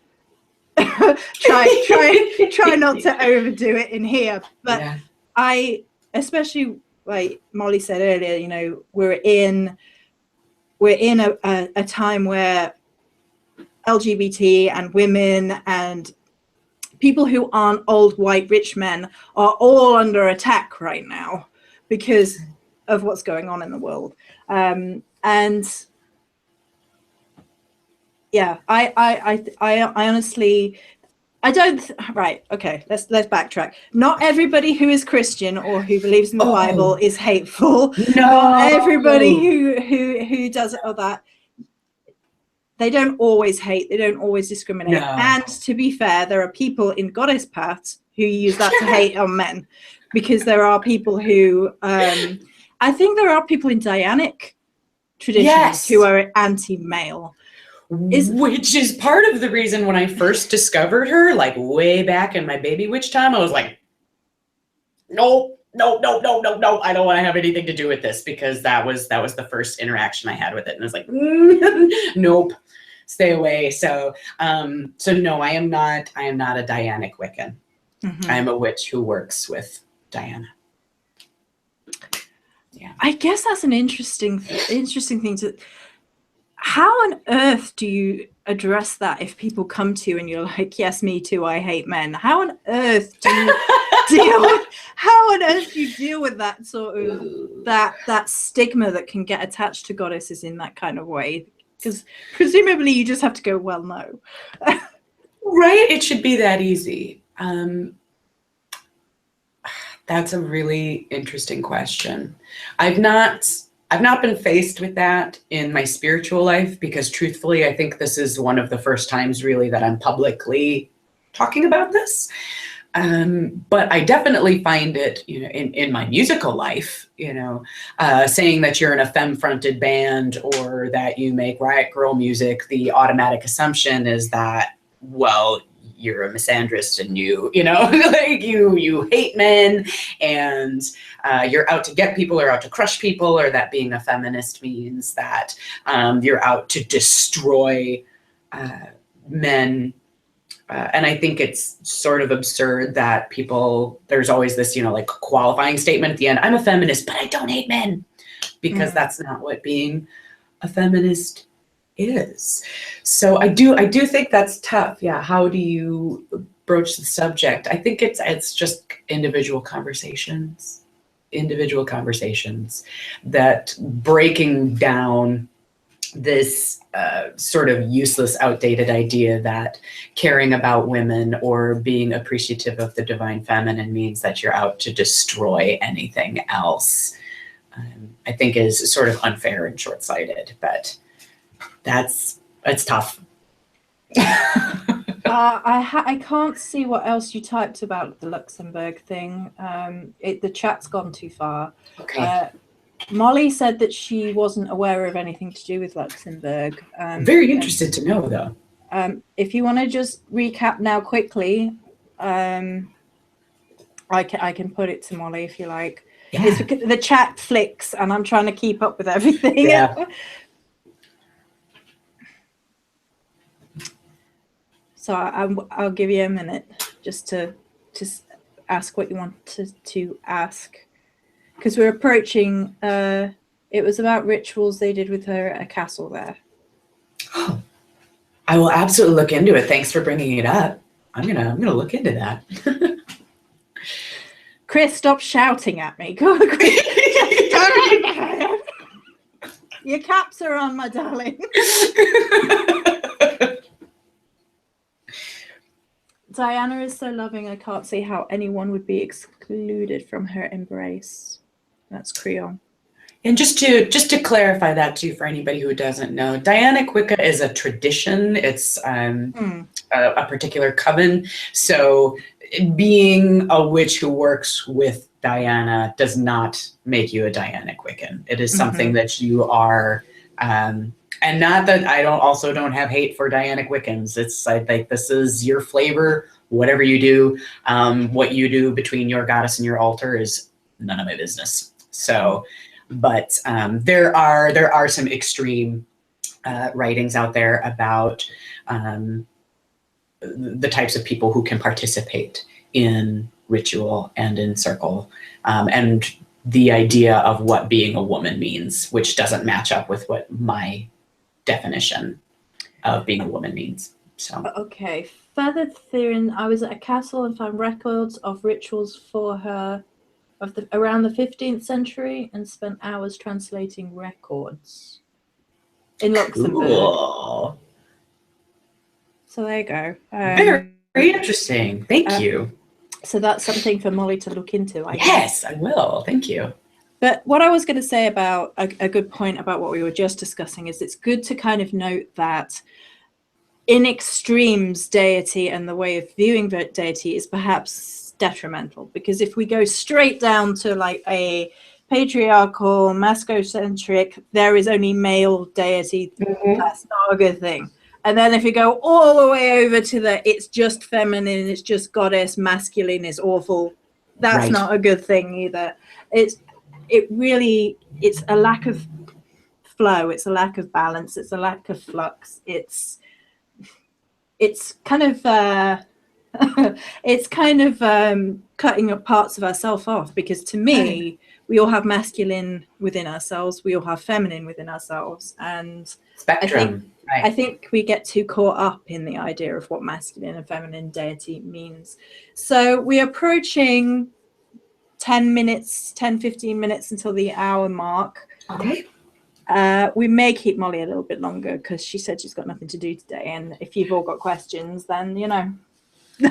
try not to overdo it in here, but yeah. I, especially like Molly said earlier, you know, we're in a time where LGBT and women and people who aren't old white rich men are all under attack right now because of what's going on in the world. And yeah, I honestly, I don't. Right. Okay. Let's backtrack. Not everybody who is Christian or who believes in the Bible is hateful. No. Not everybody who does all that. They don't always hate. They don't always discriminate. No. And to be fair, there are people in goddess paths who use that to hate on men, because there are people who. I think there are people in Dianic traditions who are anti-male. Which is part of the reason when I first discovered her, like way back in my baby witch time, I was like, no, I don't want to have anything to do with this, because that was the first interaction I had with it. And I was like, nope, stay away. So no, I am not a Dianic Wiccan. Mm-hmm. I am a witch who works with Diana. Yeah. I guess that's an interesting thing to. How on earth do you address that if people come to you and you're like, yes, me too, I hate men? How on earth on earth do you deal with that sort of that stigma that can get attached to goddesses in that kind of way? Because presumably you just have to go, well, no. Right? It should be that easy. That's a really interesting question. I've not been faced with that in my spiritual life because truthfully, I think this is one of the first times really that I'm publicly talking about this. But I definitely find it, in my musical life, saying that you're in a femme-fronted band or that you make riot girl music, the automatic assumption is that, well, you're a misandrist and you hate men and you're out to get people or out to crush people, or that being a feminist means that you're out to destroy men. And I think it's sort of absurd that there's always this, qualifying statement at the end, I'm a feminist, but I don't hate men, because that's not what being a feminist is. So I do think that's tough. Yeah. How do you broach the subject? I think it's just individual conversations that breaking down this sort of useless, outdated idea that caring about women or being appreciative of the divine feminine means that you're out to destroy anything else, I think is sort of unfair and short-sighted, but it's tough. I can't see what else you typed about the Luxembourg thing. The chat's gone too far. Okay. Molly said that she wasn't aware of anything to do with Luxembourg. Very interested to know, though. If you want to just recap now quickly, I can put it to Molly if you like. Yeah. It's because the chat flicks and I'm trying to keep up with everything. Yeah. So I'll give you a minute just to ask what you want to ask. Because we're approaching, it was about rituals they did with her at a castle there. Oh, I will absolutely look into it. Thanks for bringing it up. I'm gonna look into that. Chris, stop shouting at me. Go on, Chris. Your caps are on, my darling. Diana is so loving, I can't see how anyone would be excluded from her embrace. That's Creole. And just to clarify that too, for anybody who doesn't know, Dianic Wicca is a tradition. It's a particular coven. So being a witch who works with Diana does not make you a Dianic Wiccan. It is something that you are, and not that I don't have hate for Dianic Wiccans. It's like this is your flavor. Whatever you do, what you do between your goddess and your altar is none of my business. So, but there are some extreme writings out there about the types of people who can participate in ritual and in circle, and the idea of what being a woman means, which doesn't match up with what my definition of being a woman means. So okay, further theory, I was at a castle and found records of rituals for her around the 15th century and spent hours translating records in Luxembourg. Cool. So there you go. Very interesting. Thank you. So that's something for Molly to look into, I guess. Yes, I will. Thank you. But what I was going to say about a good point about what we were just discussing is it's good to kind of note that in extremes, deity and the way of viewing deity is perhaps detrimental, because if we go straight down to like a patriarchal, masculine-centric, there is only male deity, that's not a good thing. And then if you go all the way over to it's just feminine, it's just goddess, masculine is awful, that's not a good thing either. It's a lack of flow, it's a lack of balance, it's a lack of flux, it's kind of cutting parts of ourselves off, because to me, we all have masculine within ourselves, we all have feminine within ourselves, and spectrum. I think we get too caught up in the idea of what masculine and feminine deity means. So we're approaching 10 minutes, 10, 15 minutes until the hour mark. Okay. We may keep Molly a little bit longer because she said she's got nothing to do today. And if you've all got questions, then, you know.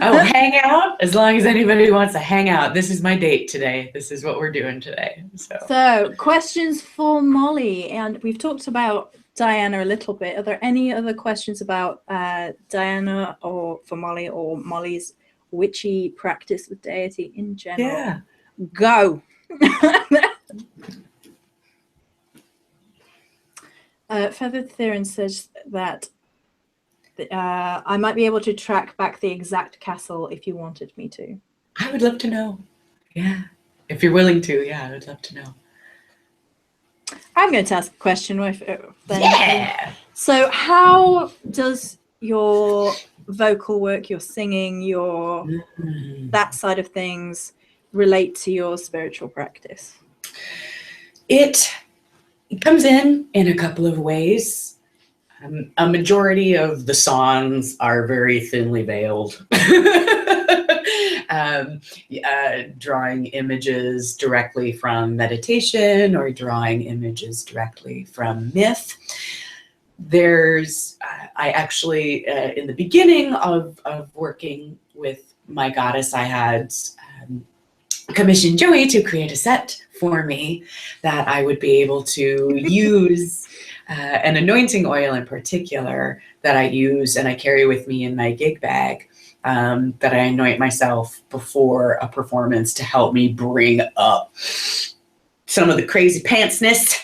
Oh, hang out? As long as anybody wants to hang out. This is my date today. This is what we're doing today. So questions for Molly. And we've talked about Diana a little bit. Are there any other questions about Diana or for Molly or Molly's witchy practice with deity in general? Yeah. Go. Feathered Theron says that I might be able to track back the exact castle if you wanted me to. I would love to know. Yeah. If you're willing to, yeah, I would love to know. I'm going to ask a question. Yeah. So how does your vocal work, your singing, your that side of things relate to your spiritual practice? It comes in a couple of ways. A majority of the songs are very thinly veiled. Drawing images directly from meditation or drawing images directly from myth. I actually, in the beginning of working with my goddess, I had commissioned Joey to create a set for me that I would be able to use an anointing oil in particular that I use and I carry with me in my gig bag that I anoint myself before a performance to help me bring up some of the crazy pantsness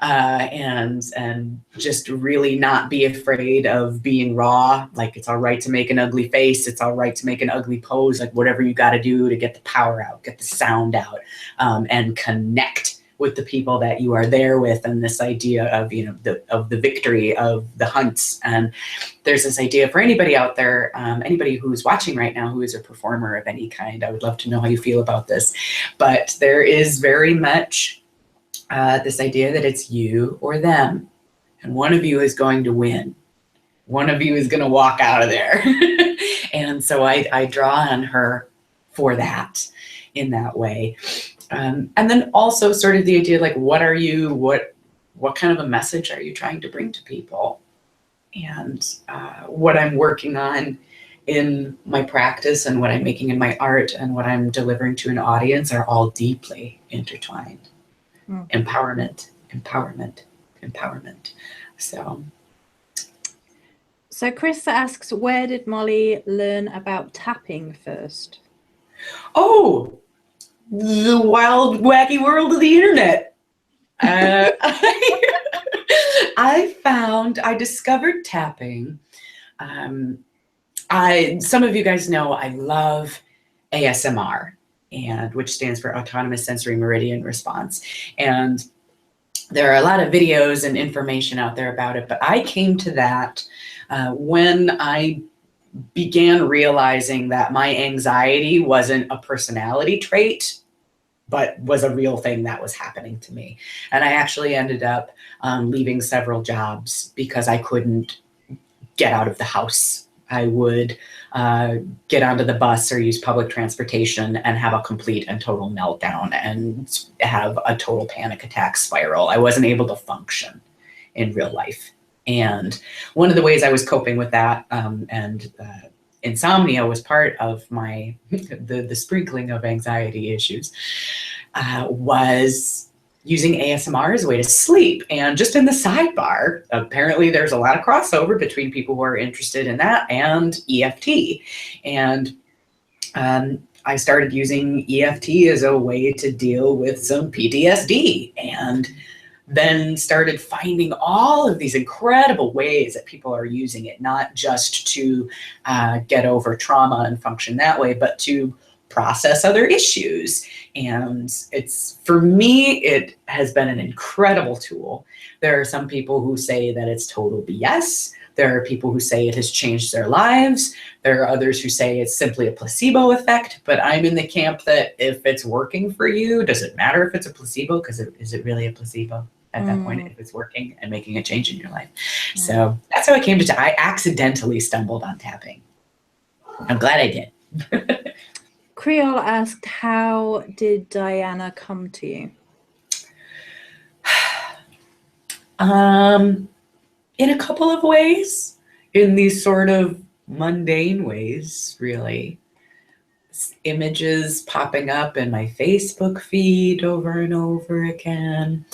and just really not be afraid of being raw. Like, it's all right to make an ugly face. It's all right to make an ugly pose, like whatever you got to do to get the power out, get the sound out, and connect with the people that you are there with, and this idea of, you know, the victory of the hunts. And there's this idea for anybody out there, anybody who's watching right now who is a performer of any kind. I would love to know how you feel about this, but there is very much this idea that it's you or them, and one of you is going to win. One of you is going to walk out of there. And so I draw on her for that in that way. And then also sort of the idea, like, what kind of a message are you trying to bring to people? And what I'm working on in my practice and what I'm making in my art and what I'm delivering to an audience are all deeply intertwined. Empowerment, empowerment, empowerment. So Chris asks, where did Molly learn about tapping first? Oh, the wild, wacky world of the internet. I discovered tapping. Some of you guys know I love ASMR, which stands for Autonomous Sensory Meridian Response. And there are a lot of videos and information out there about it, but I came to that when I began realizing that my anxiety wasn't a personality trait, but was a real thing that was happening to me. And I actually ended up leaving several jobs because I couldn't get out of the house. I would get onto the bus or use public transportation and have a complete and total meltdown and have a total panic attack spiral. I wasn't able to function in real life. And one of the ways I was coping with that, insomnia was part of my the sprinkling of anxiety issues, was using ASMR as a way to sleep. And just in the sidebar, apparently there's a lot of crossover between people who are interested in that and EFT. And I started using EFT as a way to deal with some PTSD, and then started finding all of these incredible ways that people are using it, not just to get over trauma and function that way, but to process other issues. And for me, it has been an incredible tool. There are some people who say that it's total BS. There are people who say it has changed their lives. There are others who say it's simply a placebo effect, but I'm in the camp that if it's working for you, does it matter if it's a placebo? Because is it really a placebo at that point if it's working and making a change in your life? So that's how I came to I accidentally stumbled on tapping. I'm glad I did. Creole asked, how did Diana come to you? In a couple of ways, in these sort of mundane ways, really. Images popping up in my Facebook feed over and over again.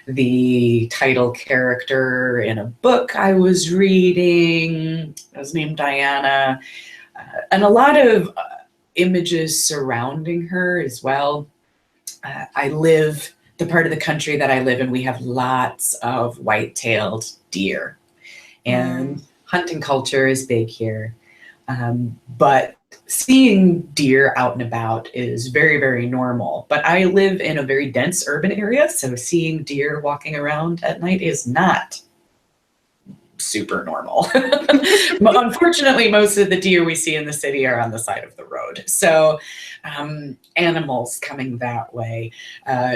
The title character in a book I was reading was named Diana, and a lot of images surrounding her as well. The part of the country that I live in, we have lots of white-tailed deer, and hunting culture is big here. But seeing deer out and about is very, very normal. But I live in a very dense urban area, so seeing deer walking around at night is not super normal. Unfortunately, most of the deer we see in the city are on the side of the road. So animals coming that way,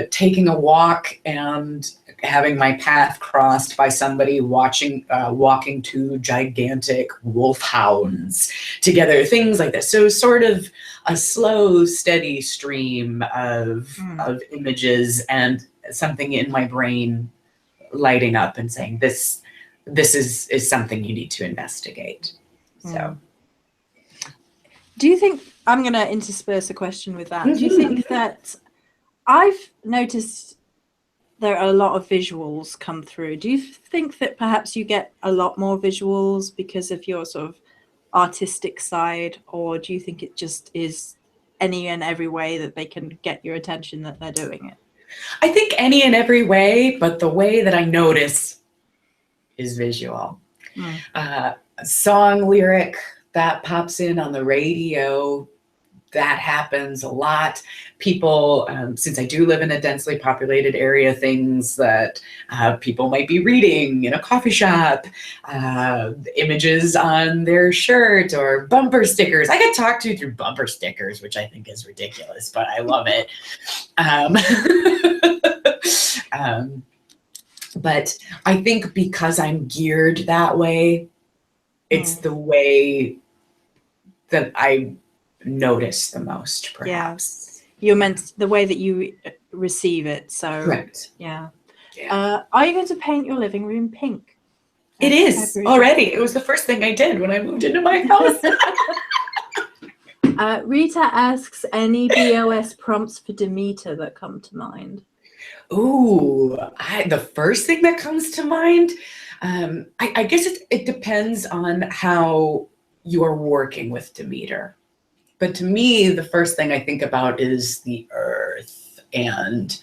taking a walk and having my path crossed by somebody walking two gigantic wolfhounds together, things like this. So sort of a slow, steady stream of images and something in my brain lighting up and saying, this is something you need to investigate. So do you think, I'm going to intersperse a question with that. Do you think that, I've noticed there are a lot of visuals come through. Do you think that perhaps you get a lot more visuals because of your sort of artistic side, or do you think it just is any and every way that they can get your attention that they're doing it? I think any and every way, but the way that I notice is visual. Song lyric that pops in on the radio, that happens a lot. People, since I do live in a densely populated area, things that people might be reading in a coffee shop, images on their shirt or bumper stickers. I get talked to through bumper stickers, which I think is ridiculous, but I love it. But I think because I'm geared that way, it's the way that I notice the most, perhaps. Yeah. You meant the way that you receive it. So correct. Yeah. Are you going to paint your living room pink? It is already. It was the first thing I did when I moved into my house. Rita asks, any BOS prompts for Demeter that come to mind? Ooh, the first thing that comes to mind, I guess it depends on how you are working with Demeter. But to me, the first thing I think about is the earth and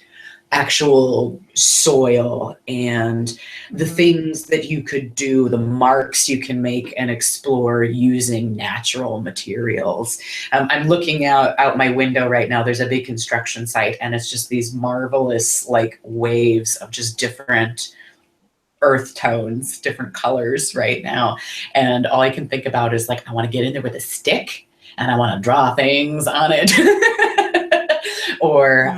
actual soil and the things that you could do, the marks you can make and explore using natural materials. I'm looking out my window right now. There's a big construction site, and it's just these marvelous like waves of just different earth tones, different colors right now. And all I can think about is like, I want to get in there with a stick and I want to draw things on it. Or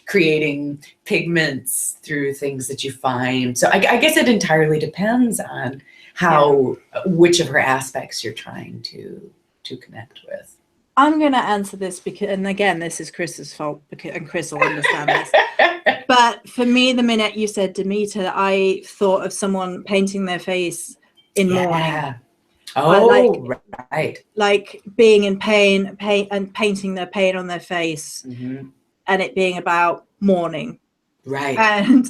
creating pigments through things that you find. So I guess it entirely depends on which of her aspects you're trying to connect with. I'm going to answer this because, and again, this is Chris's fault, and Chris will understand this. But for me, the minute you said Demeter, I thought of someone painting their face in mourning. Oh, right. Like being in pain and painting their pain on their face, and it being about mourning. Right. And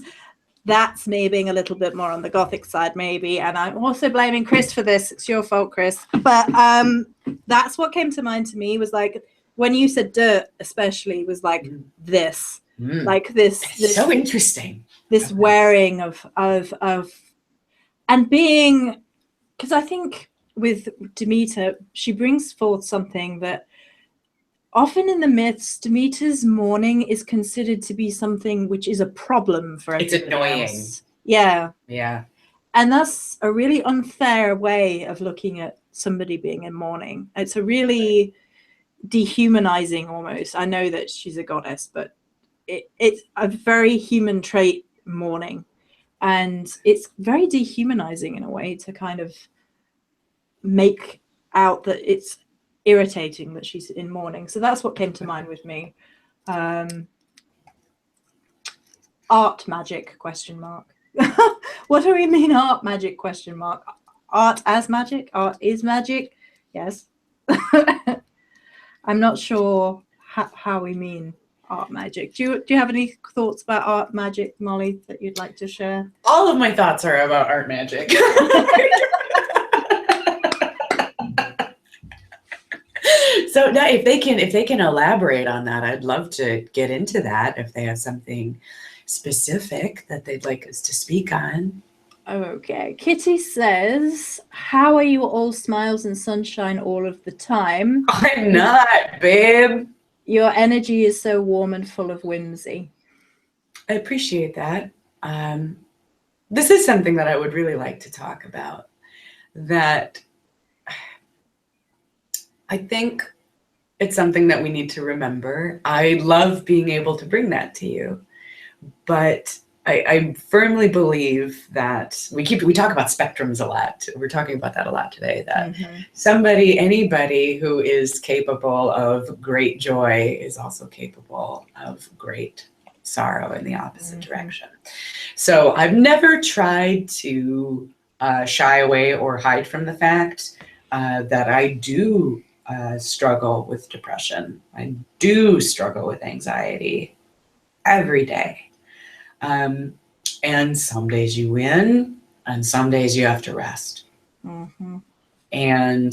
that's me being a little bit more on the gothic side, maybe. And I'm also blaming Chris for this. It's your fault, Chris. But that's what came to mind to me, was like, when you said dirt, especially, was like this, like this. So interesting. This wearing of and being, because I think with Demeter, she brings forth something that often in the myths, Demeter's mourning is considered to be something which is a problem for everybody. It's annoying. Else. Yeah. Yeah. And that's a really unfair way of looking at somebody being in mourning. It's a really dehumanizing almost. I know that she's a goddess, but it's a very human trait, mourning. And it's very dehumanizing in a way to kind of make out that it's irritating that she's in mourning. So that's what came to mind with me. Art magic, question mark. What do we mean art magic, question mark? Art as magic? Art is magic? Yes. I'm not sure how we mean art magic. Do you have any thoughts about art magic, Molly, that you'd like to share? All of my thoughts are about art magic. So now if they can elaborate on that, I'd love to get into that if they have something specific that they'd like us to speak on. Okay. Kitty says, how are you all smiles and sunshine all of the time? I'm not, babe. Your energy is so warm and full of whimsy. I appreciate that. This is something that I would really like to talk about. That I think it's something that we need to remember. I love being able to bring that to you. But I firmly believe that we talk about spectrums a lot. We're talking about that a lot today, that anybody who is capable of great joy is also capable of great sorrow in the opposite direction. So I've never tried to shy away or hide from the fact that I do struggle with depression. I do struggle with anxiety every day. And some days you win, and some days you have to rest. And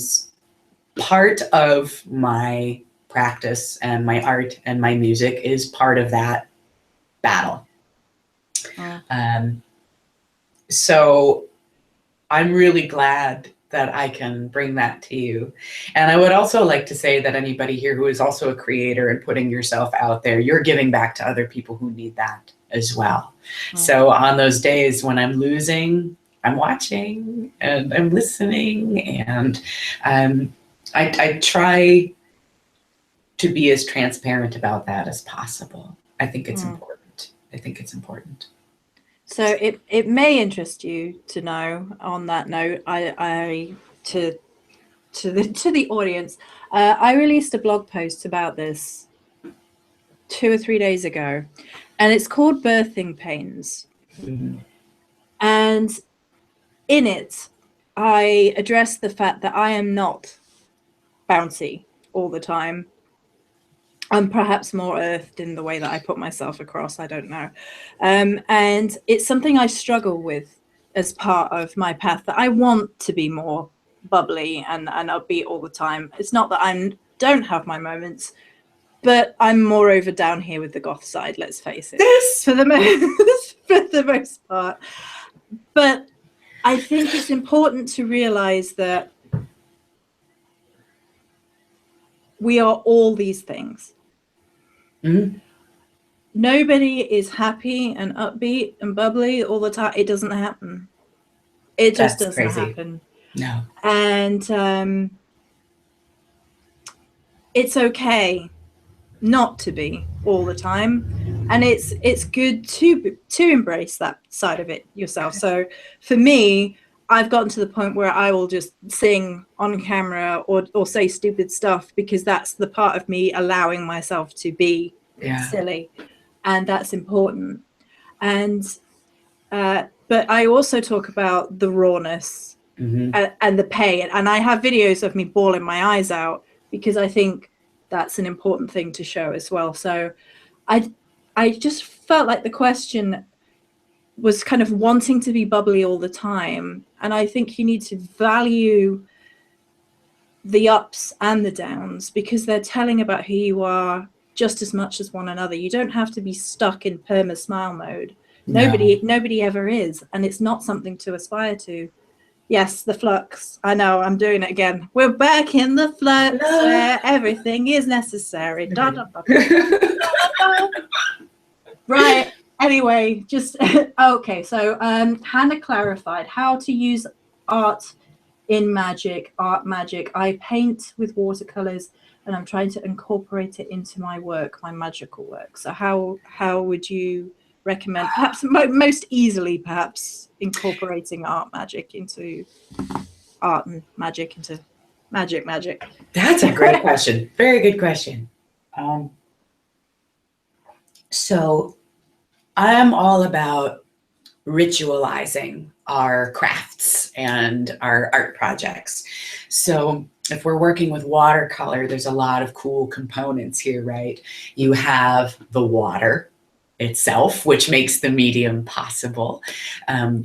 part of my practice and my art and my music is part of that battle. So I'm really glad that I can bring that to you. And I would also like to say that anybody here who is also a creator and putting yourself out there, you're giving back to other people who need that as well. So on those days when I'm losing, I'm watching and I'm listening, and I try to be as transparent about that as possible. I think it's important. I think it's important. So it may interest you to know, on that note, to the audience, I released a blog post about this 2 or 3 days ago, and it's called Birthing Pains. And in it, I address the fact that I am not bouncy all the time. I'm perhaps more earthed in the way that I put myself across. I don't know. And it's something I struggle with as part of my path, that I want to be more bubbly and upbeat all the time. It's not that I don't have my moments, but I'm moreover down here with the goth side, let's face it, for the most part. But I think it's important to realize that we are all these things. Nobody is happy and upbeat and bubbly all the time. It doesn't happen. It just doesn't happen. No. And it's okay not to be all the time, and it's good to embrace that side of it yourself. So for me, I've gotten to the point where I will just sing on camera or say stupid stuff, because that's the part of me allowing myself to be silly, and that's important. And but I also talk about the rawness and the pain, and I have videos of me bawling my eyes out, because I think that's an important thing to show as well. So I just felt like the question was kind of wanting to be bubbly all the time. And I think you need to value the ups and the downs, because they're telling about who you are just as much as one another. You don't have to be stuck in perma smile mode. Nobody ever is. And it's not something to aspire to. Yes, the flux. I know, I'm doing it again. We're back in the flux where everything is necessary. Da, da, da, da, da, da. Right. Anyway, just okay. So Hannah clarified how to use art in art magic. I paint with watercolors and I'm trying to incorporate it into my work, my magical work. So how would you recommend, perhaps most easily, perhaps incorporating art magic into art and magic into magic? That's a great question. Very good question. So I'm all about ritualizing our crafts and our art projects. So if we're working with watercolor, there's a lot of cool components here, right? You have the water itself, which makes the medium possible.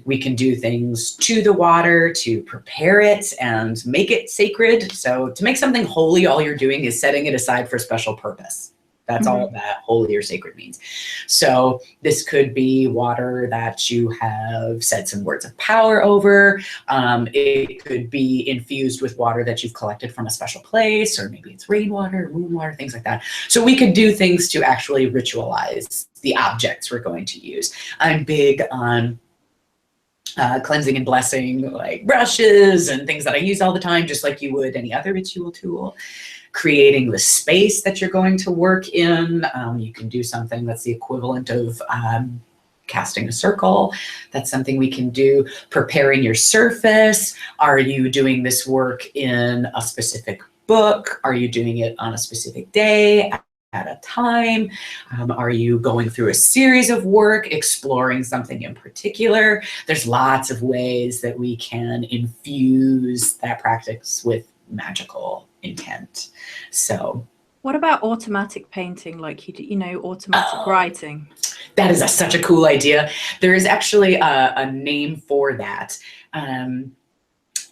We can do things to the water to prepare it and make it sacred. So to make something holy, all you're doing is setting it aside for special purpose. That's all that holy or sacred means. So this could be water that you have said some words of power over. It could be infused with water that you've collected from a special place, or maybe it's rainwater, moon water, things like that. So we could do things to actually ritualize the objects we're going to use. I'm big on cleansing and blessing, like brushes and things that I use all the time, just like you would any other ritual tool. Creating the space that you're going to work in. You can do something that's the equivalent of casting a circle. That's something we can do. Preparing your surface. Are you doing this work in a specific book? Are you doing it on a specific day? At a time? Are you going through a series of work, exploring something in particular? There's lots of ways that we can infuse that practice with magical intent. So what about automatic painting, like automatic writing? That is such a cool idea. There is actually a name for that.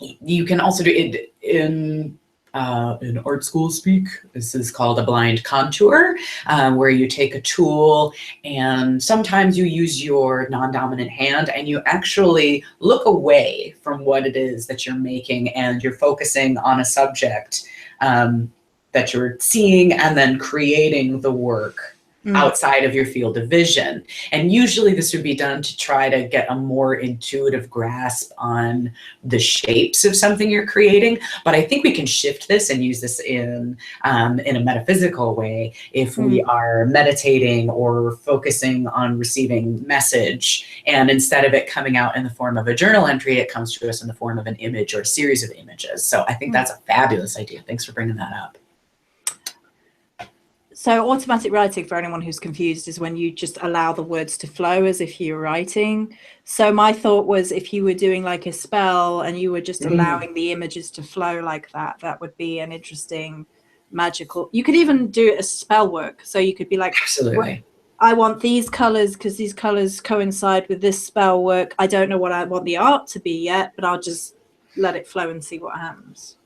You can also do it in art school speak. This is called a blind contour, where you take a tool and sometimes you use your non-dominant hand and you actually look away from what it is that you're making and you're focusing on a subject that you're seeing and then creating the work outside of your field of vision. And usually this would be done to try to get a more intuitive grasp on the shapes of something you're creating. But I think we can shift this and use this in a metaphysical way if we are meditating or focusing on receiving message. And instead of it coming out in the form of a journal entry, it comes to us in the form of an image or a series of images. So I think that's a fabulous idea. Thanks for bringing that up. So automatic writing, for anyone who's confused, is when you just allow the words to flow as if you're writing. So my thought was, if you were doing like a spell and you were just allowing the images to flow like that, that would be an interesting magical. You could even do it as spell work. So you could be like, absolutely, I want these colors because these colors coincide with this spell work. I don't know what I want the art to be yet, but I'll just let it flow and see what happens.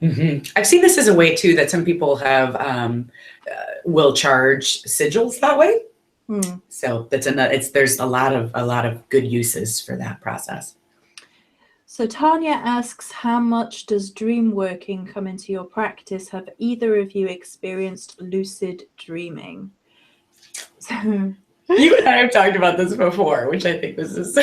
I've seen this as a way too that some people have will charge sigils that way. So that's there's a lot of good uses for that process. So Tanya asks, how much does dream working come into your practice? Have either of you experienced lucid dreaming? So you and I have talked about this before, which I think this is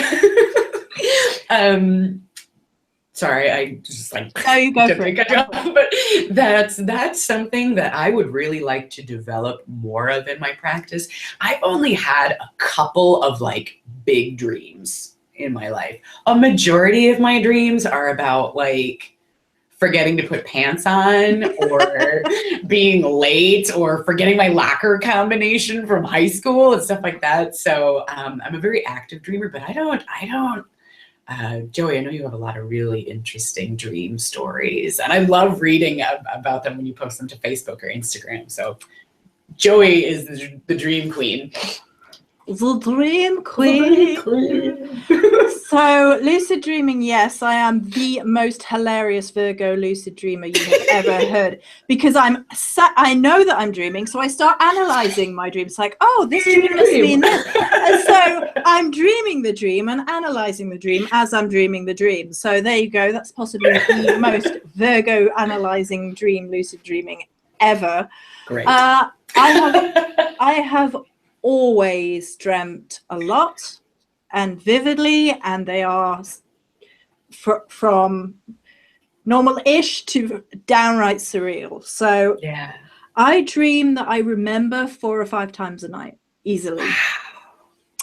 sorry, I just like you go for it. But that's something that I would really like to develop more of in my practice. I've only had a couple of like big dreams in my life. A majority of my dreams are about like forgetting to put pants on or being late or forgetting my locker combination from high school and stuff like that. So I'm a very active dreamer, but I don't Joey, I know you have a lot of really interesting dream stories, and I love reading about them when you post them to Facebook or Instagram. So Joey is the dream queen. The dream queen. So So lucid dreaming, yes, I am the most hilarious Virgo lucid dreamer you have ever heard, because I know that I'm dreaming, so I start analyzing my dreams, like, oh, this dream must mean this. And so I'm dreaming the dream and analyzing the dream as I'm dreaming the dream. So there you go. That's possibly the most Virgo analyzing dream, lucid dreaming ever. Great. I have always dreamt a lot and vividly, and they are from normal-ish to downright surreal. So yeah, I dream that I remember 4 or 5 times a night easily.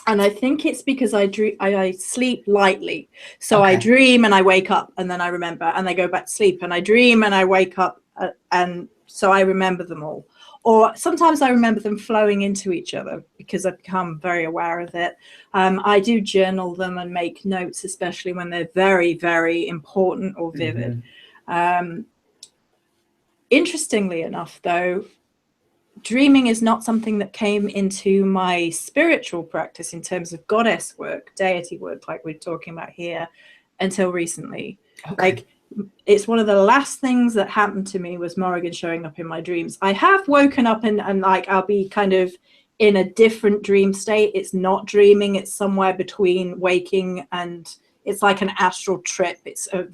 And I think it's because I sleep lightly. So I dream and I wake up and then I remember, and I go back to sleep, and I dream and I wake up, and so I remember them all. Or sometimes I remember them flowing into each other because I've become very aware of it. I do journal them and make notes, especially when they're very, very important or vivid. Interestingly enough, though, dreaming is not something that came into my spiritual practice in terms of goddess work, deity work, like we're talking about here, until recently. Like, it's one of the last things that happened to me was Morrigan showing up in my dreams. I have woken up and like I'll be kind of in a different dream state. It's not dreaming. It's somewhere between waking and it's like an astral trip. It's a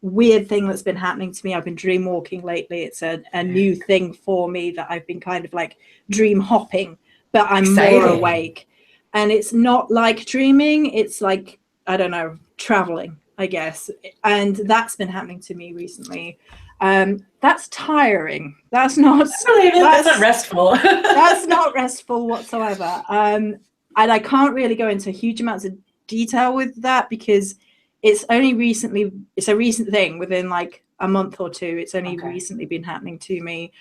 weird thing that's been happening to me. I've been dream walking lately. It's a new thing for me that I've been kind of like dream hopping, but I'm more awake. And it's not like dreaming. It's like, I don't know, traveling, I guess. And that's been happening to me recently. That's tiring. That's not restful. That's not restful whatsoever. And I can't really go into huge amounts of detail with that because it's a recent thing within like a month or two. It's only recently been happening to me.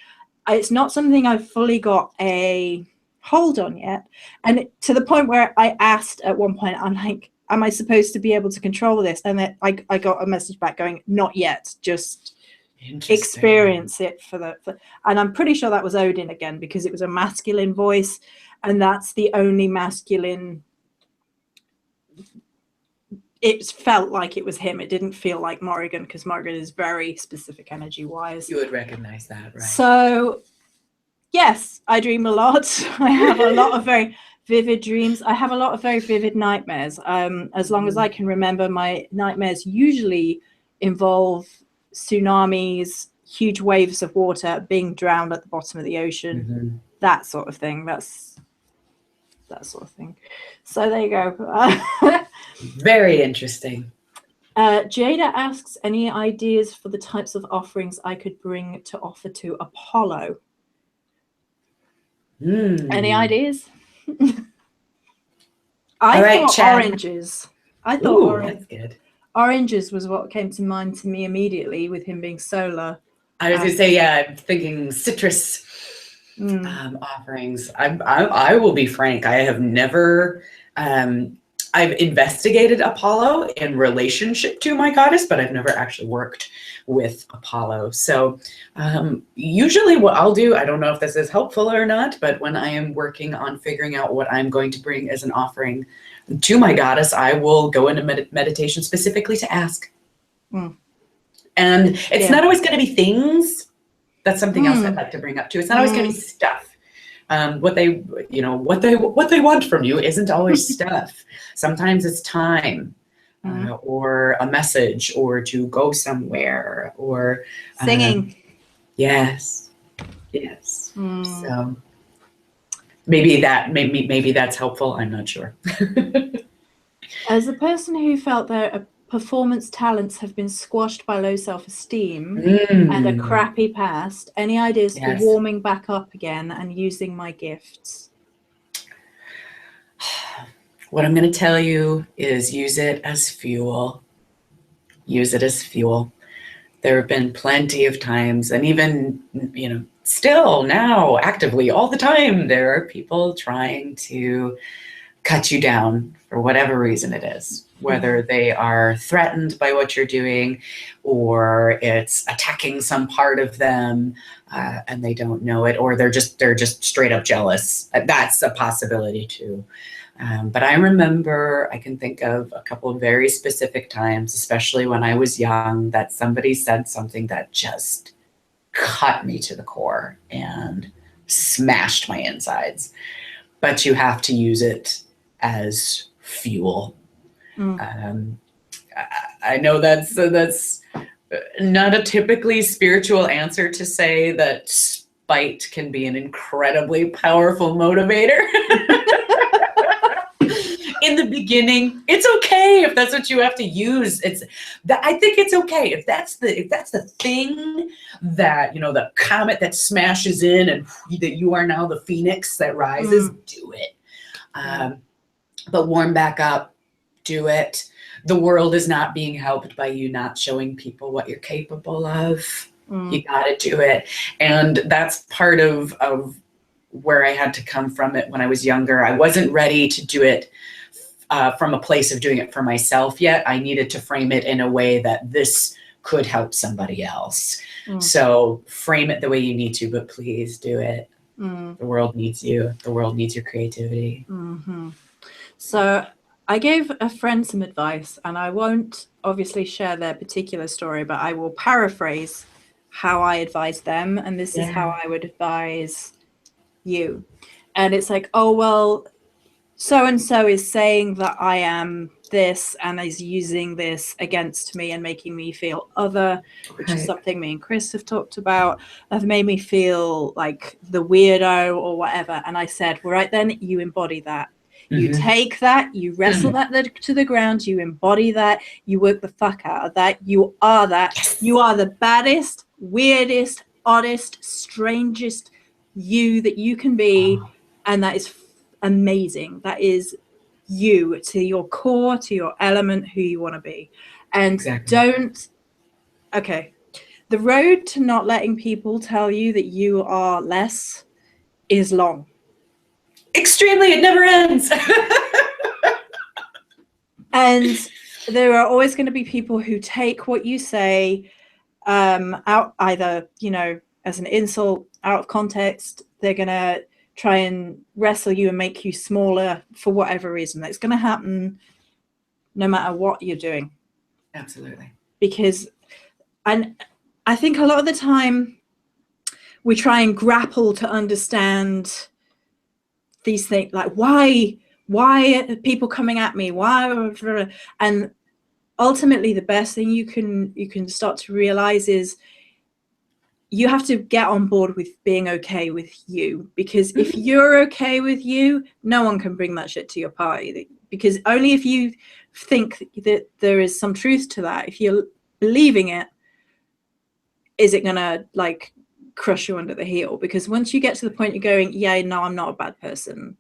It's not something I've fully got a hold on yet. And to the point where I asked at one point, I'm like, am I supposed to be able to control this? And then I got a message back going, not yet, just experience it and I'm pretty sure that was Odin again, because it was a masculine voice, and that's the only masculine. It felt like it was him. It didn't feel like Morrigan, because Morrigan is very specific energy wise. You would recognize that, right? So yes, I dream a lot. I have a lot of very vivid dreams. I have a lot of very vivid nightmares. As long as I can remember, my nightmares usually involve tsunamis, huge waves of water, being drowned at the bottom of the ocean, that sort of thing. That sort of thing. So there you go. Very interesting. Jada asks, any ideas for the types of offerings I could bring to offer to Apollo? Any ideas? I thought oranges. That's good. Oranges was what came to mind to me immediately with him being solar. I was going to say, yeah, I'm thinking citrus offerings. I will be frank. I have never, I've investigated Apollo in relationship to my goddess, but I've never actually worked with Apollo. So usually what I'll do, I don't know if this is helpful or not, but when I am working on figuring out what I'm going to bring as an offering to my goddess, I will go into meditation specifically to ask. And it's not always going to be things. That's something else I'd like to bring up too. It's not always going to be stuff. What they want from you isn't always stuff. Sometimes it's time, or a message, or to go somewhere, or singing. Yes. So maybe that's helpful. I'm not sure. As a person who felt their performance talents have been squashed by low self-esteem and a crappy past, any ideas for warming back up again and using my gifts? What I'm going to tell you is use it as fuel. Use it as fuel. There have been plenty of times, and even, still now, actively, all the time, there are people trying to cut you down for whatever reason it is, whether they are threatened by what you're doing, or it's attacking some part of them and they don't know it, or they're just straight up jealous. That's a possibility too. But I remember, I can think of a couple of very specific times, especially when I was young, that somebody said something that just cut me to the core and smashed my insides. But you have to use it as fuel. I know that's not a typically spiritual answer to say that spite can be an incredibly powerful motivator. In the beginning, it's okay if that's what you have to use. I think it's okay if that's the thing that, the comet that smashes in and that you are now the phoenix that rises. Do it. But warm back up. Do it. The world is not being helped by you not showing people what you're capable of. You got to do it. And that's part of where I had to come from it when I was younger. I wasn't ready to do it from a place of doing it for myself yet. I needed to frame it in a way that this could help somebody else. So frame it the way you need to, but please do it. The world needs you. The world needs your creativity. So I gave a friend some advice, and I won't obviously share their particular story, but I will paraphrase how I advised them. And this is how I would advise you. And it's like, oh, well, so-and-so is saying that I am this and is using this against me and making me feel other, which is something me and Chris have talked about, have made me feel like the weirdo or whatever. And I said, well, right then, you embody that. You take that, you wrestle that to the ground, you embody that, you work the fuck out of that. You are that. Yes. You are the baddest, weirdest, oddest, strangest you that you can be. And that is amazing. That is you to your core, to your element, who you want to be. And the road to not letting people tell you that you are less is long. Extremely, it never ends. And there are always going to be people who take what you say out, either, as an insult, out of context. They're going to try and wrestle you and make you smaller for whatever reason. That's going to happen no matter what you're doing. Absolutely. Because, and I think a lot of the time we try and grapple to understand these things, like why are people coming at me? Why? And ultimately, the best thing you can start to realize is you have to get on board with being okay with you, because if you're okay with you, no one can bring that shit to your party, because only if you think that there is some truth to that, if you're believing it, is it gonna like crush you under the heel. Because once you get to the point you're going, yeah, no, I'm not a bad person.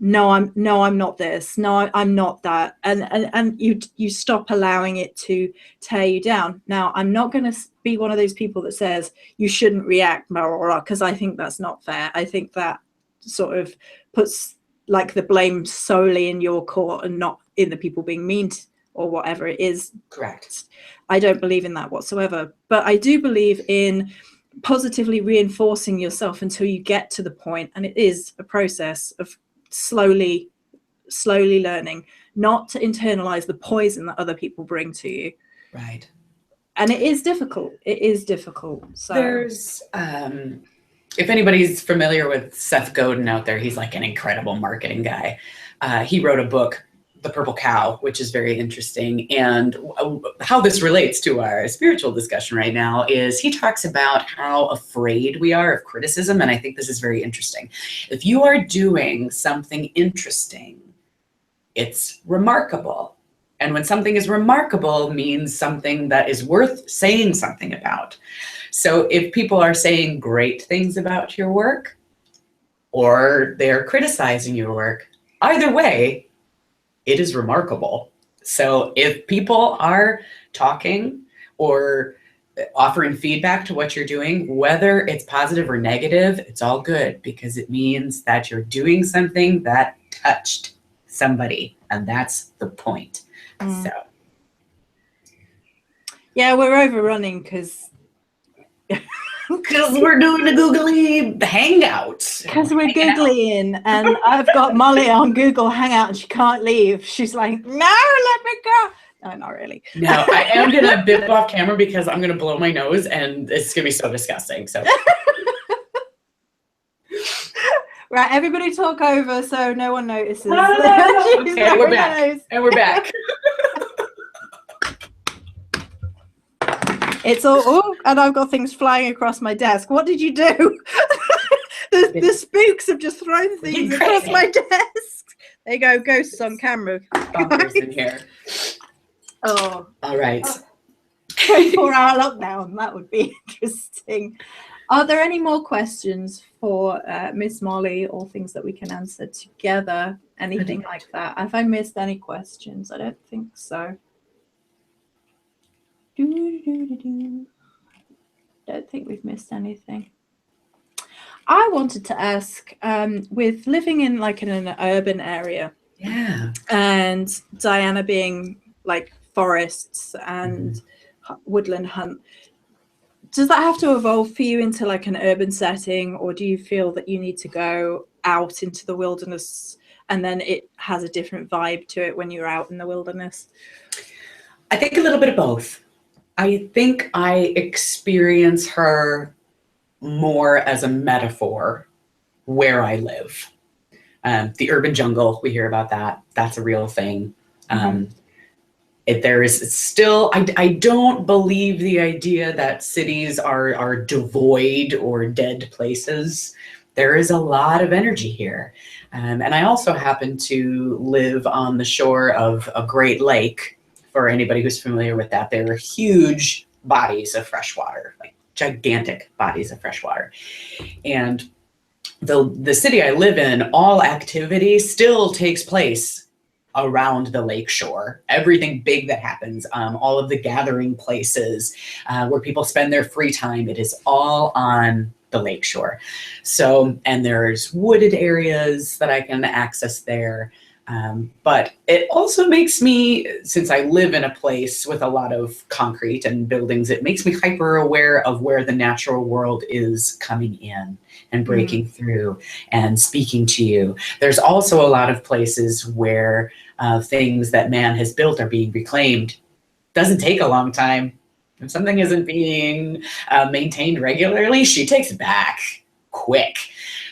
No, I'm not this. No, I'm not that. And you stop allowing it to tear you down. Now, I'm not going to be one of those people that says you shouldn't react, because I think that's not fair. I think that sort of puts like the blame solely in your court and not in the people being mean or whatever it is. Correct. I don't believe in that whatsoever. But I do believe in positively reinforcing yourself until you get to the point, and it is a process of slowly learning not to internalize the poison that other people bring to you. Right. And it is difficult. So there's if anybody's familiar with Seth Godin out there, he's like an incredible marketing guy. He wrote a book, The Purple Cow, which is very interesting. And how this relates to our spiritual discussion right now is he talks about how afraid we are of criticism. And I think this is very interesting. If you are doing something interesting, it's remarkable. And when something is remarkable, means something that is worth saying something about. So if people are saying great things about your work, or they're criticizing your work, either way, it is remarkable. So if people are talking or offering feedback to what you're doing, whether it's positive or negative, it's all good, because it means that you're doing something that touched somebody, and that's the point. So yeah, we're overrunning because Because we're doing a googly hangout. Because we're googling, and I've got Molly on Google Hangout, and she can't leave. She's like, no, let me go. No, not really. No, I am going to bip off camera because I'm going to blow my nose, and it's going to be so disgusting. So. Right, everybody talk over so no one notices. Okay, we're back. And we're back. It's all, and I've got things flying across my desk. What did you do? the spooks have just thrown things across my desk. There you go, ghosts on camera. Bumpers in here. Oh. All right. 24-hour lockdown, that would be interesting. Are there any more questions for Miss Molly, or things that we can answer together? Anything like that? Have I missed any questions? I don't think so. Don't think we've missed anything. I wanted to ask, with living in like in an urban area, and Diana being like forests and woodland hunt, does that have to evolve for you into like an urban setting, or do you feel that you need to go out into the wilderness and then it has a different vibe to it when you're out in the wilderness? I think a little bit of both. I think I experience her more as a metaphor where I live. The urban jungle, we hear about that. That's a real thing. There is still, I don't believe the idea that cities are devoid or dead places. There is a lot of energy here. And I also happen to live on the shore of a great lake. For anybody who's familiar with that, there are huge bodies of fresh water, like gigantic bodies of fresh water. And the city I live in, all activity still takes place around the lake shore. Everything big that happens, all of the gathering places where people spend their free time, it is all on the lake shore. So, and there's wooded areas that I can access there. But it also makes me, since I live in a place with a lot of concrete and buildings, it makes me hyper aware of where the natural world is coming in and breaking through and speaking to you. There's also a lot of places where things that man has built are being reclaimed. Doesn't take a long time. If something isn't being maintained regularly, she takes it back quick.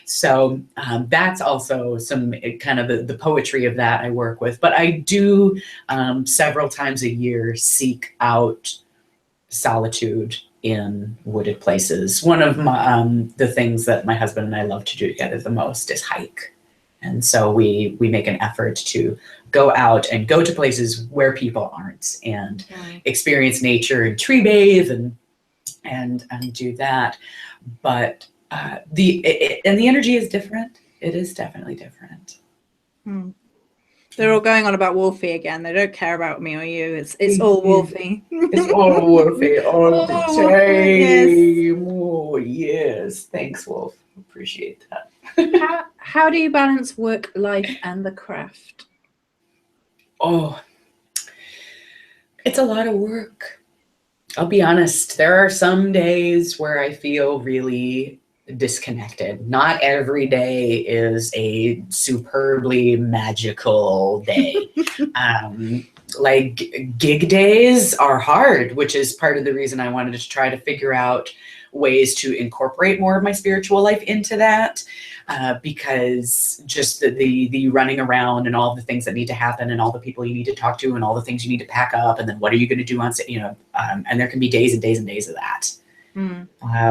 So that's also some kind of the poetry of that I work with. But I do several times a year seek out solitude in wooded places. One of the things that my husband and I love to do together the most is hike. And so we make an effort to go out and go to places where people aren't and experience nature and tree bathe and do that. But the energy is different. It is definitely different. They're all going on about Wolfie again. They don't care about me or you. It's all Wolfie. It's all Wolfie all the time. Oh, yes. Thanks, Wolf. Appreciate that. How do you balance work, life, and the craft? Oh, it's a lot of work. I'll be honest. There are some days where I feel really disconnected. Not every day is a superbly magical day. Like gig days are hard, which is part of the reason I wanted to try to figure out ways to incorporate more of my spiritual life into that, because just the running around and all the things that need to happen and all the people you need to talk to and all the things you need to pack up and then what are you going to do on, and there can be days and days and days of that.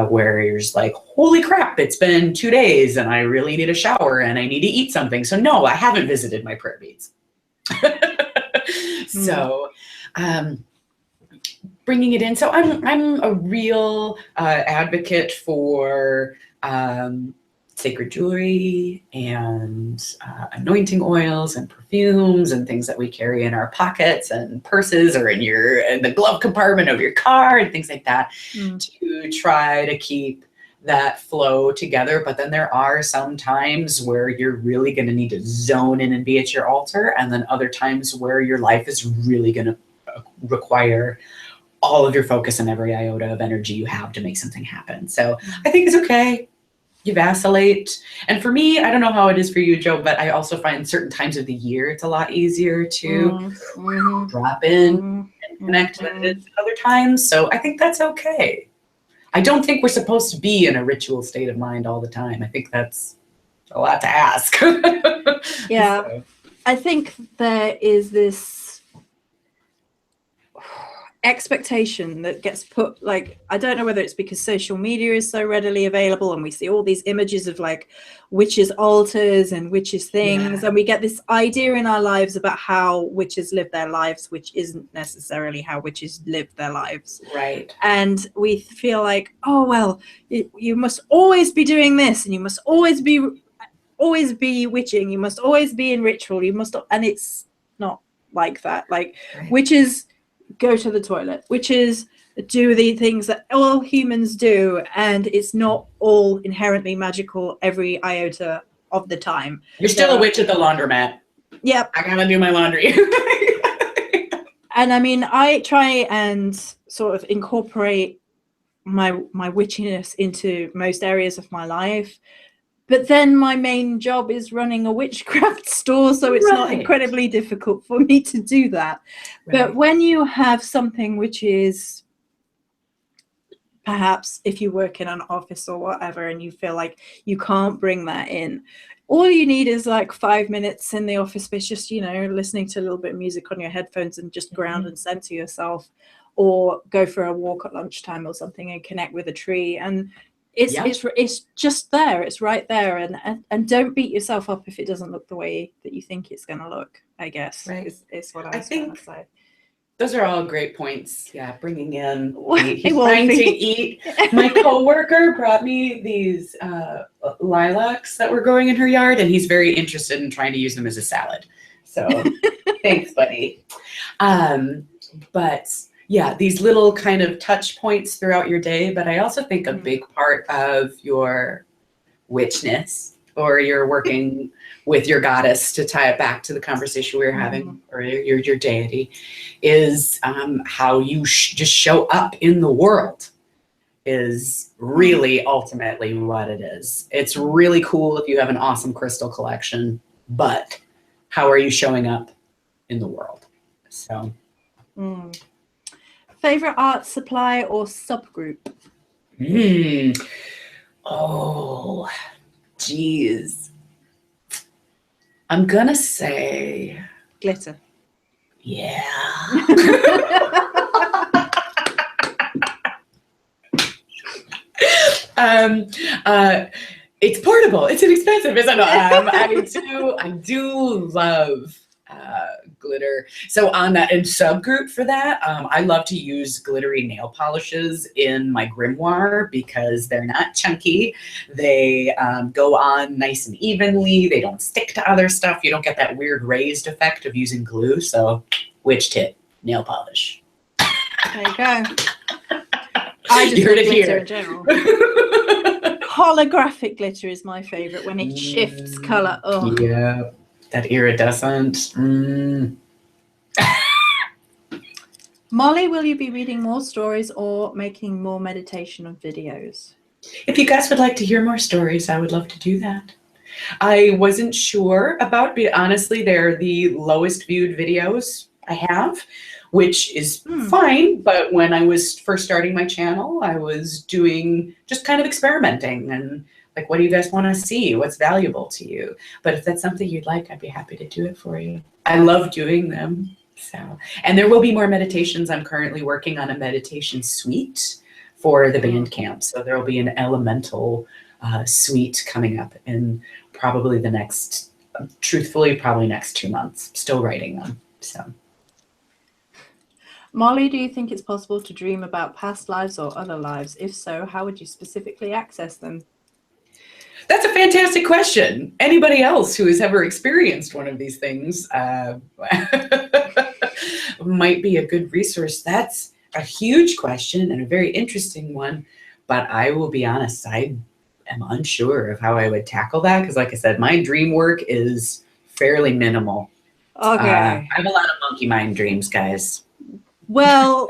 Where you're just like, holy crap, it's been 2 days and I really need a shower and I need to eat something. So no, I haven't visited my prayer beads. So bringing it in. So I'm a real advocate for sacred jewelry and anointing oils and perfumes and things that we carry in our pockets and purses or in the glove compartment of your car and things like that, to try to keep that flow together. But then there are some times where you're really going to need to zone in and be at your altar, and then other times where your life is really going to require all of your focus and every iota of energy you have to make something happen. So I think it's okay. You vacillate. And for me, I don't know how it is for you, Joe, but I also find certain times of the year it's a lot easier to drop in and connect than it is at other times. So I think that's okay. I don't think we're supposed to be in a ritual state of mind all the time. I think that's a lot to ask. Yeah. So. I think there is this expectation that gets put, like, I don't know whether it's because social media is so readily available and we see all these images of like witches' altars and witches' things, and we get this idea in our lives about how witches live their lives, which isn't necessarily how witches live their lives. Right. And we feel like, oh, well, you must always be doing this, and you must always be witching, you must always be in ritual, you must, and it's not like that. Like, witches go to the toilet, witches do the things that all humans do, and it's not all inherently magical every iota of the time. You're still a witch at the laundromat. Yep. I gotta do my laundry. And I mean, I try and sort of incorporate my witchiness into most areas of my life. But then my main job is running a witchcraft store, so it's not incredibly difficult for me to do that. Right. But when you have something which is, perhaps if you work in an office or whatever, and you feel like you can't bring that in, all you need is like 5 minutes in the office space, just, you know, listening to a little bit of music on your headphones and just ground and center yourself, or go for a walk at lunchtime or something and connect with a tree. And it's just there, it's right there, and don't beat yourself up if it doesn't look the way that you think it's going to look, I guess. Right. Is what I was trying to say. Those are all great points. Yeah, bringing in, he's trying to eat. My coworker brought me these lilacs that were growing in her yard, and he's very interested in trying to use them as a salad. So thanks, buddy. But yeah, these little kind of touch points throughout your day. But I also think a big part of your witchness, or your working with your goddess, to tie it back to the conversation we were having, or your deity, is how you just show up in the world is really ultimately what it is. It's really cool if you have an awesome crystal collection, but how are you showing up in the world? So. Favorite art supply or subgroup? Oh, geez. I'm gonna say glitter. Yeah. It's portable. It's inexpensive, isn't it? I do love glitter. So on that and subgroup for that, I love to use glittery nail polishes in my grimoire because they're not chunky. They go on nice and evenly. They don't stick to other stuff. You don't get that weird raised effect of using glue. So witch tip, nail polish. There you go. I just love glitter in general. Holographic glitter is my favorite when it shifts color. Oh. Yeah. That iridescent. Molly, will you be reading more stories or making more meditation videos? If you guys would like to hear more stories, I would love to do that. I wasn't sure about, but honestly, they're the lowest viewed videos I have, which is fine. But when I was first starting my channel, I was doing just kind of experimenting and like, what do you guys want to see? What's valuable to you? But if that's something you'd like, I'd be happy to do it for you. I love doing them. So, and there will be more meditations. I'm currently working on a meditation suite for the band camp. So there will be an elemental suite coming up in probably the next, truthfully, probably next 2 months. Still writing them. So. Molly, do you think it's possible to dream about past lives or other lives? If so, how would you specifically access them? That's a fantastic question. Anybody else who has ever experienced one of these things might be a good resource. That's a huge question and a very interesting one, but I will be honest, I am unsure of how I would tackle that because, like I said, my dream work is fairly minimal. Okay. I have a lot of monkey mind dreams, guys. Well,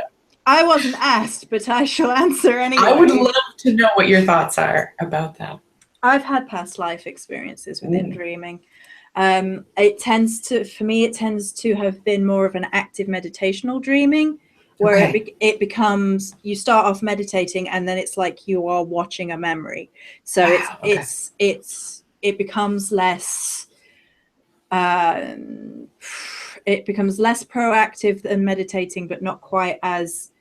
I wasn't asked, but I shall answer anyway. I would love to know what your thoughts are about that. I've had past life experiences within dreaming. It tends to have been more of an active meditational dreaming, where it becomes, you start off meditating and then it's like you are watching a memory. So it becomes less proactive than meditating, but not quite as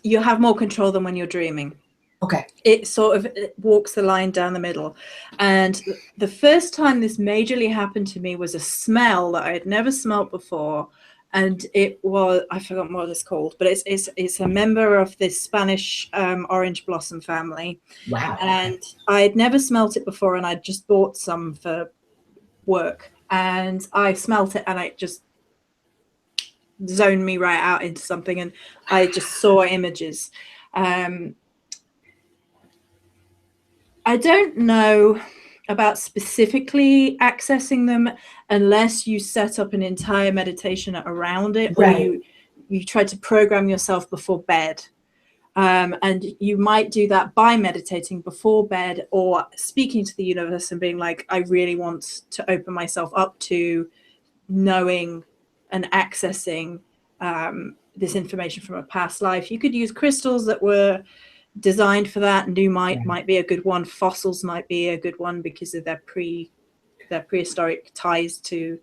you have more control than when you're dreaming. Okay. It walks the line down the middle. And the first time this majorly happened to me was a smell that I had never smelt before. And it was, I forgot what it's called, but it's a member of this Spanish orange blossom family. Wow. And I had never smelt it before, and I just bought some for work. And I smelt it, and it just zoned me right out into something, and I just saw images. I don't know about specifically accessing them unless you set up an entire meditation around it, or you try to program yourself before bed. And you might do that by meditating before bed, or speaking to the universe and being like, I really want to open myself up to knowing and accessing this information from a past life. You could use crystals that were designed for that. New might be a good one. Fossils might be a good one because of their prehistoric ties to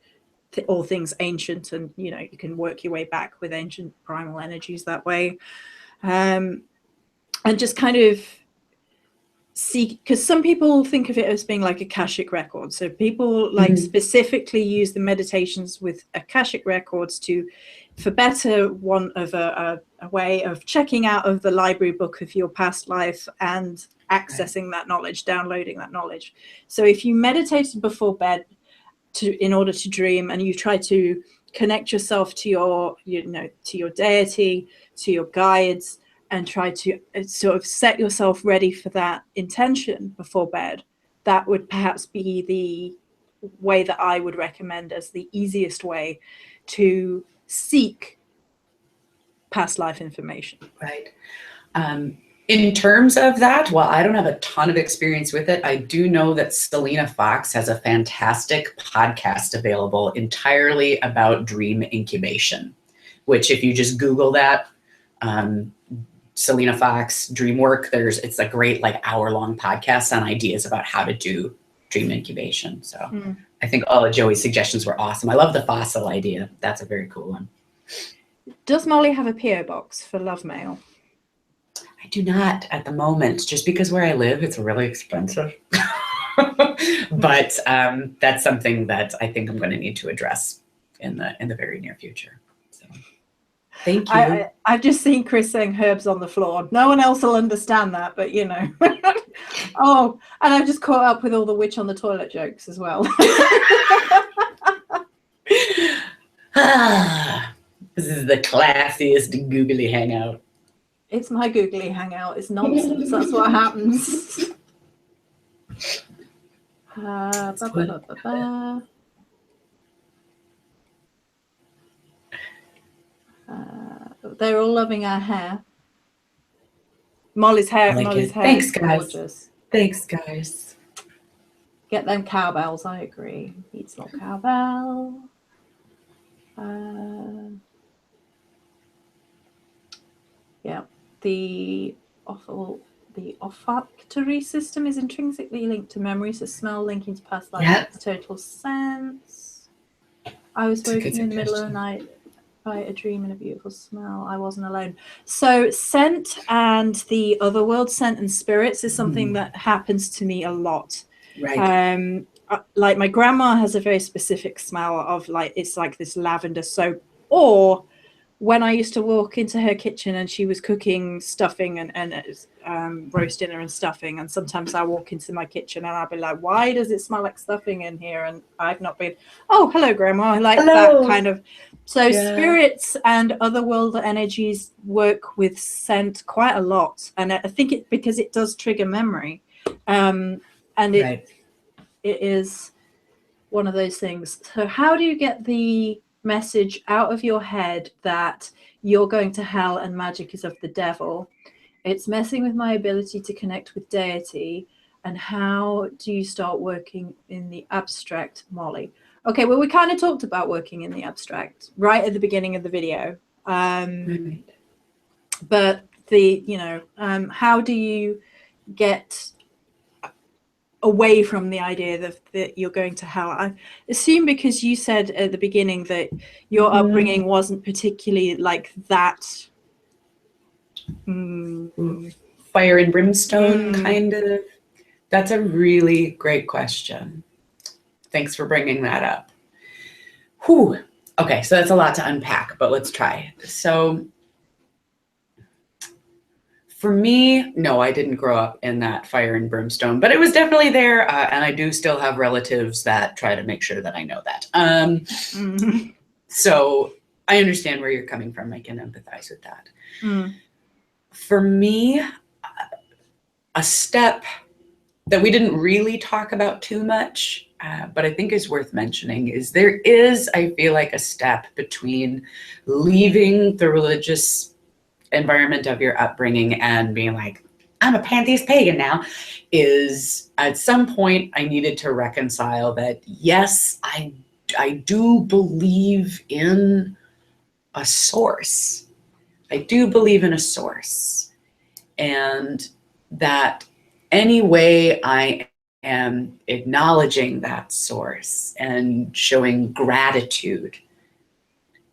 all things ancient, and you can work your way back with ancient primal energies that way. And just kind of see, because some people think of it as being like Akashic records. So people specifically use the meditations with Akashic records for better want of a way of checking out of the library book of your past life and accessing that knowledge, downloading that knowledge. So if you meditated before bed in order to dream, and you try to connect yourself to your deity, to your guides, and try to sort of set yourself ready for that intention before bed, that would perhaps be the way that I would recommend as the easiest way to seek past life information. Right. In terms of that, well, I don't have a ton of experience with it. I do know that Selena Fox has a fantastic podcast available entirely about dream incubation, which if you just Google that, Selena Fox dream work, it's a great hour-long podcast on ideas about how to do dream incubation. So I think all of Joey's suggestions were awesome. I love the fossil idea. That's a very cool one. Does Molly have a PO box for love mail? I do not at the moment, just because where I live, it's really expensive. But that's something that I think I'm going to need to address in the very near future. So thank you. I've just seen Chris saying herbs on the floor. No one else will understand that, but Oh, and I've just caught up with all the witch on the toilet jokes as well. This is the classiest googly hangout. It's my googly hangout. It's nonsense. That's what happens. They're all loving our hair. Molly's hair. Thanks, guys. Gorgeous. Thanks, guys. Get them cowbells. I agree. Needs more cowbell. Yeah. The olfactory system is intrinsically linked to memory, so smell linking to past life makes total sense. I was woken in the middle of the night by a dream and a beautiful smell. I wasn't alone. So scent and the otherworld, scent and spirits, is something that happens to me a lot. Right. Like my grandma has a very specific smell of it's like this lavender soap, or when I used to walk into her kitchen and she was cooking stuffing and roast dinner and stuffing, and sometimes I walk into my kitchen and I'll be like, why does it smell like stuffing in here? And I've not been, oh, hello, Grandma. That kind of. So spirits and otherworld energies work with scent quite a lot. And I think because it does trigger memory. And it is one of those things. So how do you get the message out of your head that you're going to hell and magic is of the devil. It's messing with my ability to connect with deity. And how do you start working in the abstract, Molly? Okay, well, we kind of talked about working in the abstract right at the beginning of the video. But how do you get away from the idea that you're going to hell? I assume because you said at the beginning that your upbringing wasn't particularly like that. Fire and brimstone kind of. That's a really great question. Thanks for bringing that up. Whew. Okay, so that's a lot to unpack, but let's try. So for me, no, I didn't grow up in that fire and brimstone, but it was definitely there. And I do still have relatives that try to make sure that I know that. So I understand where you're coming from. I can empathize with that. For me, a step that we didn't really talk about too much, but I think is worth mentioning is there is, I feel like, a step between leaving the religious environment of your upbringing and being like, I'm a pantheist pagan now, is at some point I needed to reconcile that, yes, I do believe in a source. I do believe in a source. And that any way I am acknowledging that source and showing gratitude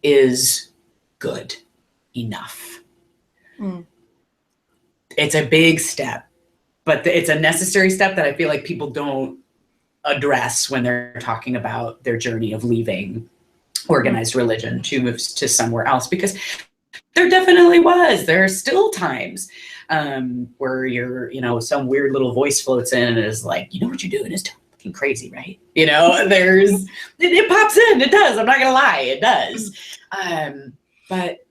is good enough. It's a big step, but it's a necessary step that I feel like people don't address when they're talking about their journey of leaving organized religion to move to somewhere else, because there are still times where some weird little voice floats in and is like, what you're doing is fucking crazy, right? It pops in, it does. I'm not gonna lie, it does. But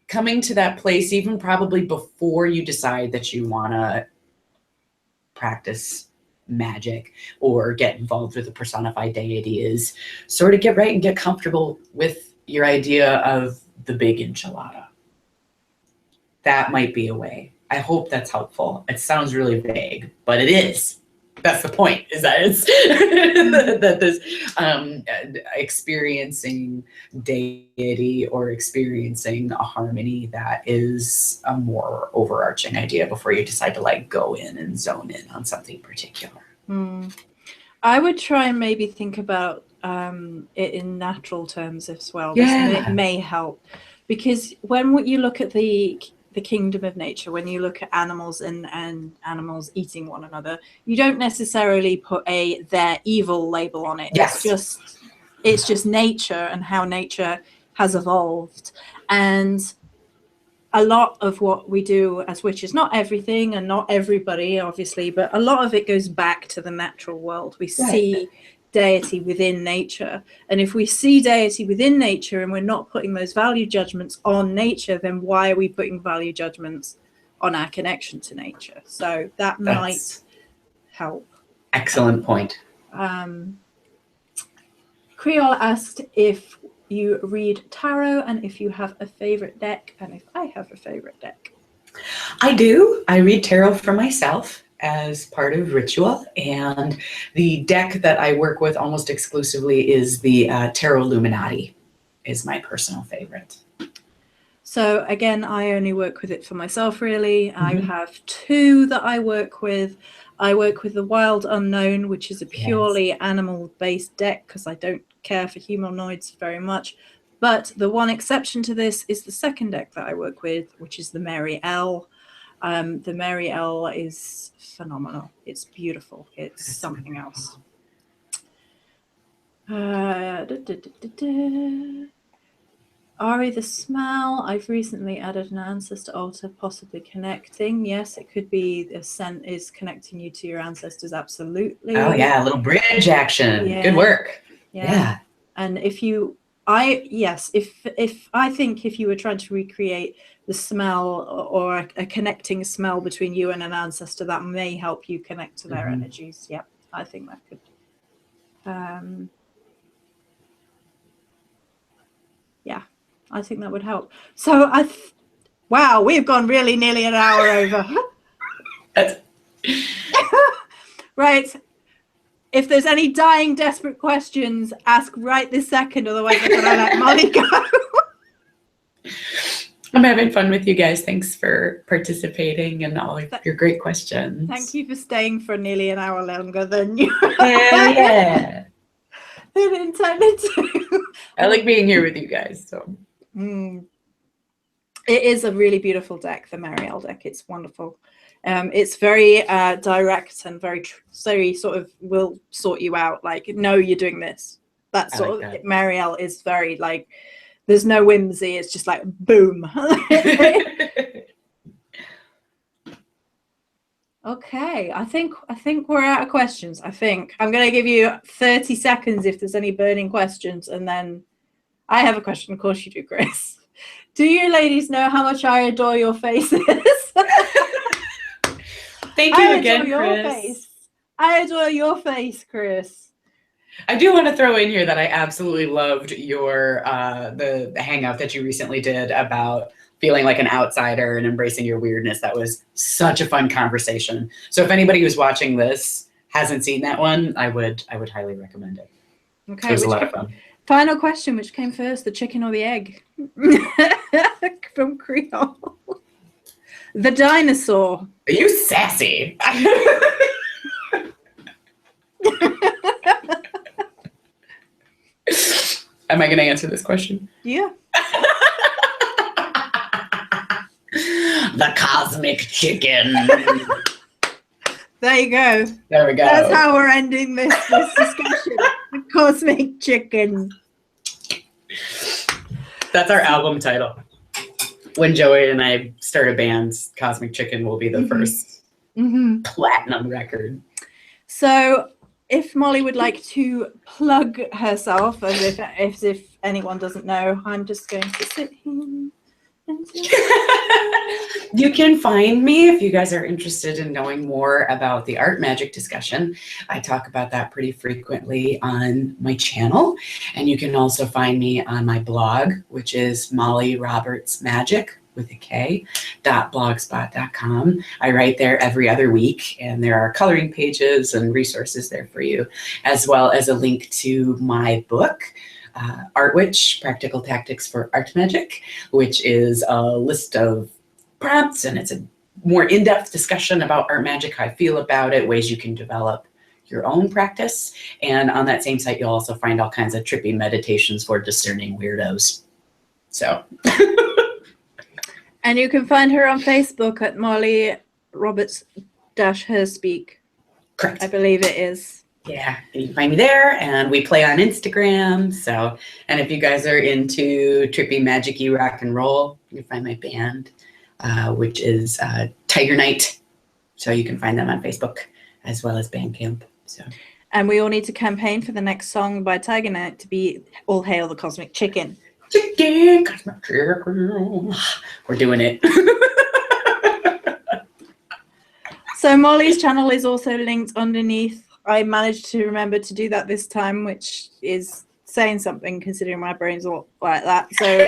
coming to that place, even probably before you decide that you wanna practice magic or get involved with a personified deity, is sort of get right and get comfortable with your idea of the big enchilada. That might be a way. I hope that's helpful. It sounds really vague, but it is. That's the point, is that it's that this experiencing deity or experiencing a harmony that is a more overarching idea before you decide to go in and zone in on something particular. I would try and maybe think about it in natural terms as well. Yeah. This may help, because when you look at the kingdom of nature, when you look at animals and animals eating one another, you don't necessarily put their evil label on it. Yes. It's just nature and how nature has evolved. And a lot of what we do as witches, not everything and not everybody, obviously, but a lot of it goes back to the natural world. We see deity within nature. And if we see deity within nature and we're not putting those value judgments on nature, then why are we putting value judgments on our connection to nature? So that might help. Excellent point. Creole asked if you read tarot and if you have a favorite deck, and if I have a favorite deck. I do. I read tarot for myself as part of ritual, and the deck that I work with almost exclusively is the Tarot Illuminati, is my personal favorite. So again, I only work with it for myself, really. I have two that I work with. I work with the Wild Unknown, which is a purely animal-based deck because I don't care for humanoids very much. But the one exception to this is the second deck that I work with, which is the Mary L. The Mary L is phenomenal. It's beautiful. It's something else. Ari the Smell. I've recently added an ancestor altar, possibly connecting. Yes, it could be the scent is connecting you to your ancestors. Absolutely. Oh yeah, a little bridge action. Yeah. Good work. Yeah. And if I think if you were trying to recreate the smell or a connecting smell between you and an ancestor, that may help you connect to their energies. Yeah, I think that could. I think that would help. So wow, we've gone really nearly an hour over. Right. If there's any dying, desperate questions, ask right this second. Otherwise, I'm going to let Molly go. I'm having fun with you guys. Thanks for participating and all of your great questions. Thank you for staying for nearly an hour longer than you yeah. intended to. I like being here with you guys. So it is a really beautiful deck, the Marielle deck. It's wonderful. It's very direct and very sort of will sort you out. Like, no, you're doing this. That sort of Marielle is very like. There's no whimsy. It's just like boom. Okay, I think we're out of questions. I think I'm going to give you 30 seconds if there's any burning questions, and then I have a question. Of course you do, Chris. Do you ladies know how much I adore your faces? Thank you again, Chris. I adore your face, Chris. I do want to throw in here that I absolutely loved your the hangout that you recently did about feeling like an outsider and embracing your weirdness. That was such a fun conversation. So if anybody who's watching this hasn't seen that one, I would highly recommend it. Okay, it was a lot of fun. Final question: which came first, the chicken or the egg? From Creole. The dinosaur. Are you sassy? Am I going to answer this question? Yeah. The cosmic chicken. There you go. There we go. That's how we're ending this discussion. The cosmic chicken. That's our album title. When Joey and I start a band, Cosmic Chicken will be the first platinum record. So if Molly would like to plug herself, as if anyone doesn't know, I'm just going to sit here. You can find me if you guys are interested in knowing more about the art magic discussion. I talk about that pretty frequently on my channel. And you can also find me on my blog, which is Molly Roberts Magic with a K, .blogspot.com. I write there every other week, and there are coloring pages and resources there for you, as well as a link to my book, Art Witch, Practical Tactics for Art Magic, which is a list of prompts, and it's a more in-depth discussion about art magic, how I feel about it, ways you can develop your own practice. And on that same site, you'll also find all kinds of trippy meditations for discerning weirdos. So... And you can find her on Facebook at Molly Roberts-Herspeak. Correct. I believe it is. Yeah, you can find me there, and we play on Instagram. So, and if you guys are into trippy, magic-y rock and roll, you can find my band, which is Tiger Night. So you can find them on Facebook as well as Bandcamp. So. And we all need to campaign for the next song by Tiger Night to be "All Hail the Cosmic Chicken." Chicken, cosmic chicken. We're doing it. So Molly's channel is also linked underneath. I managed to remember to do that this time, which is saying something considering my brain's all like that. So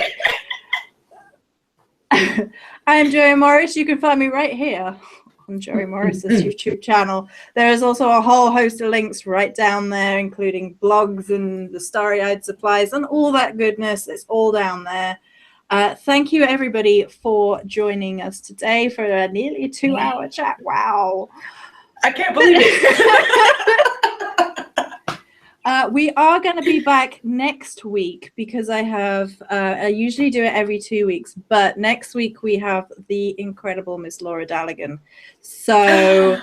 I am Joey Morris. You can find me right here on Joey Morris's YouTube channel. There is also a whole host of links right down there, including blogs and the starry-eyed supplies and all that goodness. It's all down there. Thank you, everybody, for joining us today for a nearly 2-hour chat. Wow. I can't believe it. We are going to be back next week because I usually do it every 2 weeks, but next week we have the incredible Miss Laura Daligan. So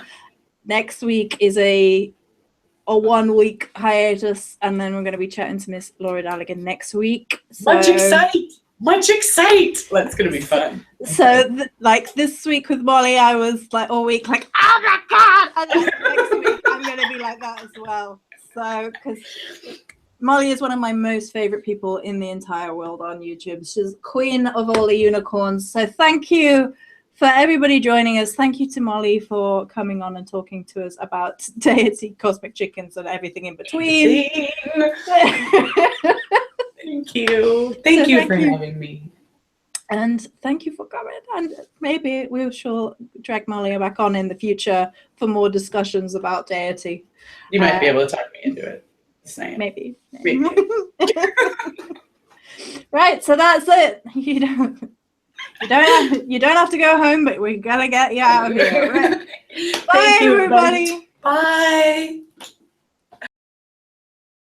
next week is a 1-week hiatus, and then we're going to be chatting to Miss Laura Daligan next week. So, Much excite. That's going to be fun. So like this week with Molly, I was like all week like, oh my God. And then next week I'm going to be like that as well. So, because Molly is one of my most favorite people in the entire world on YouTube. She's queen of all the unicorns. So thank you for everybody joining us. Thank you to Molly for coming on and talking to us about deity, cosmic chickens, and everything in between. Thank Thank you. Thank you for having me. And thank you for coming. And maybe we shall drag Malia back on in the future for more discussions about deity. You might be able to talk me into it. Maybe. Right, so that's it. You don't have to go home, but we gotta get you out of here. Right? Bye, everybody. Bye.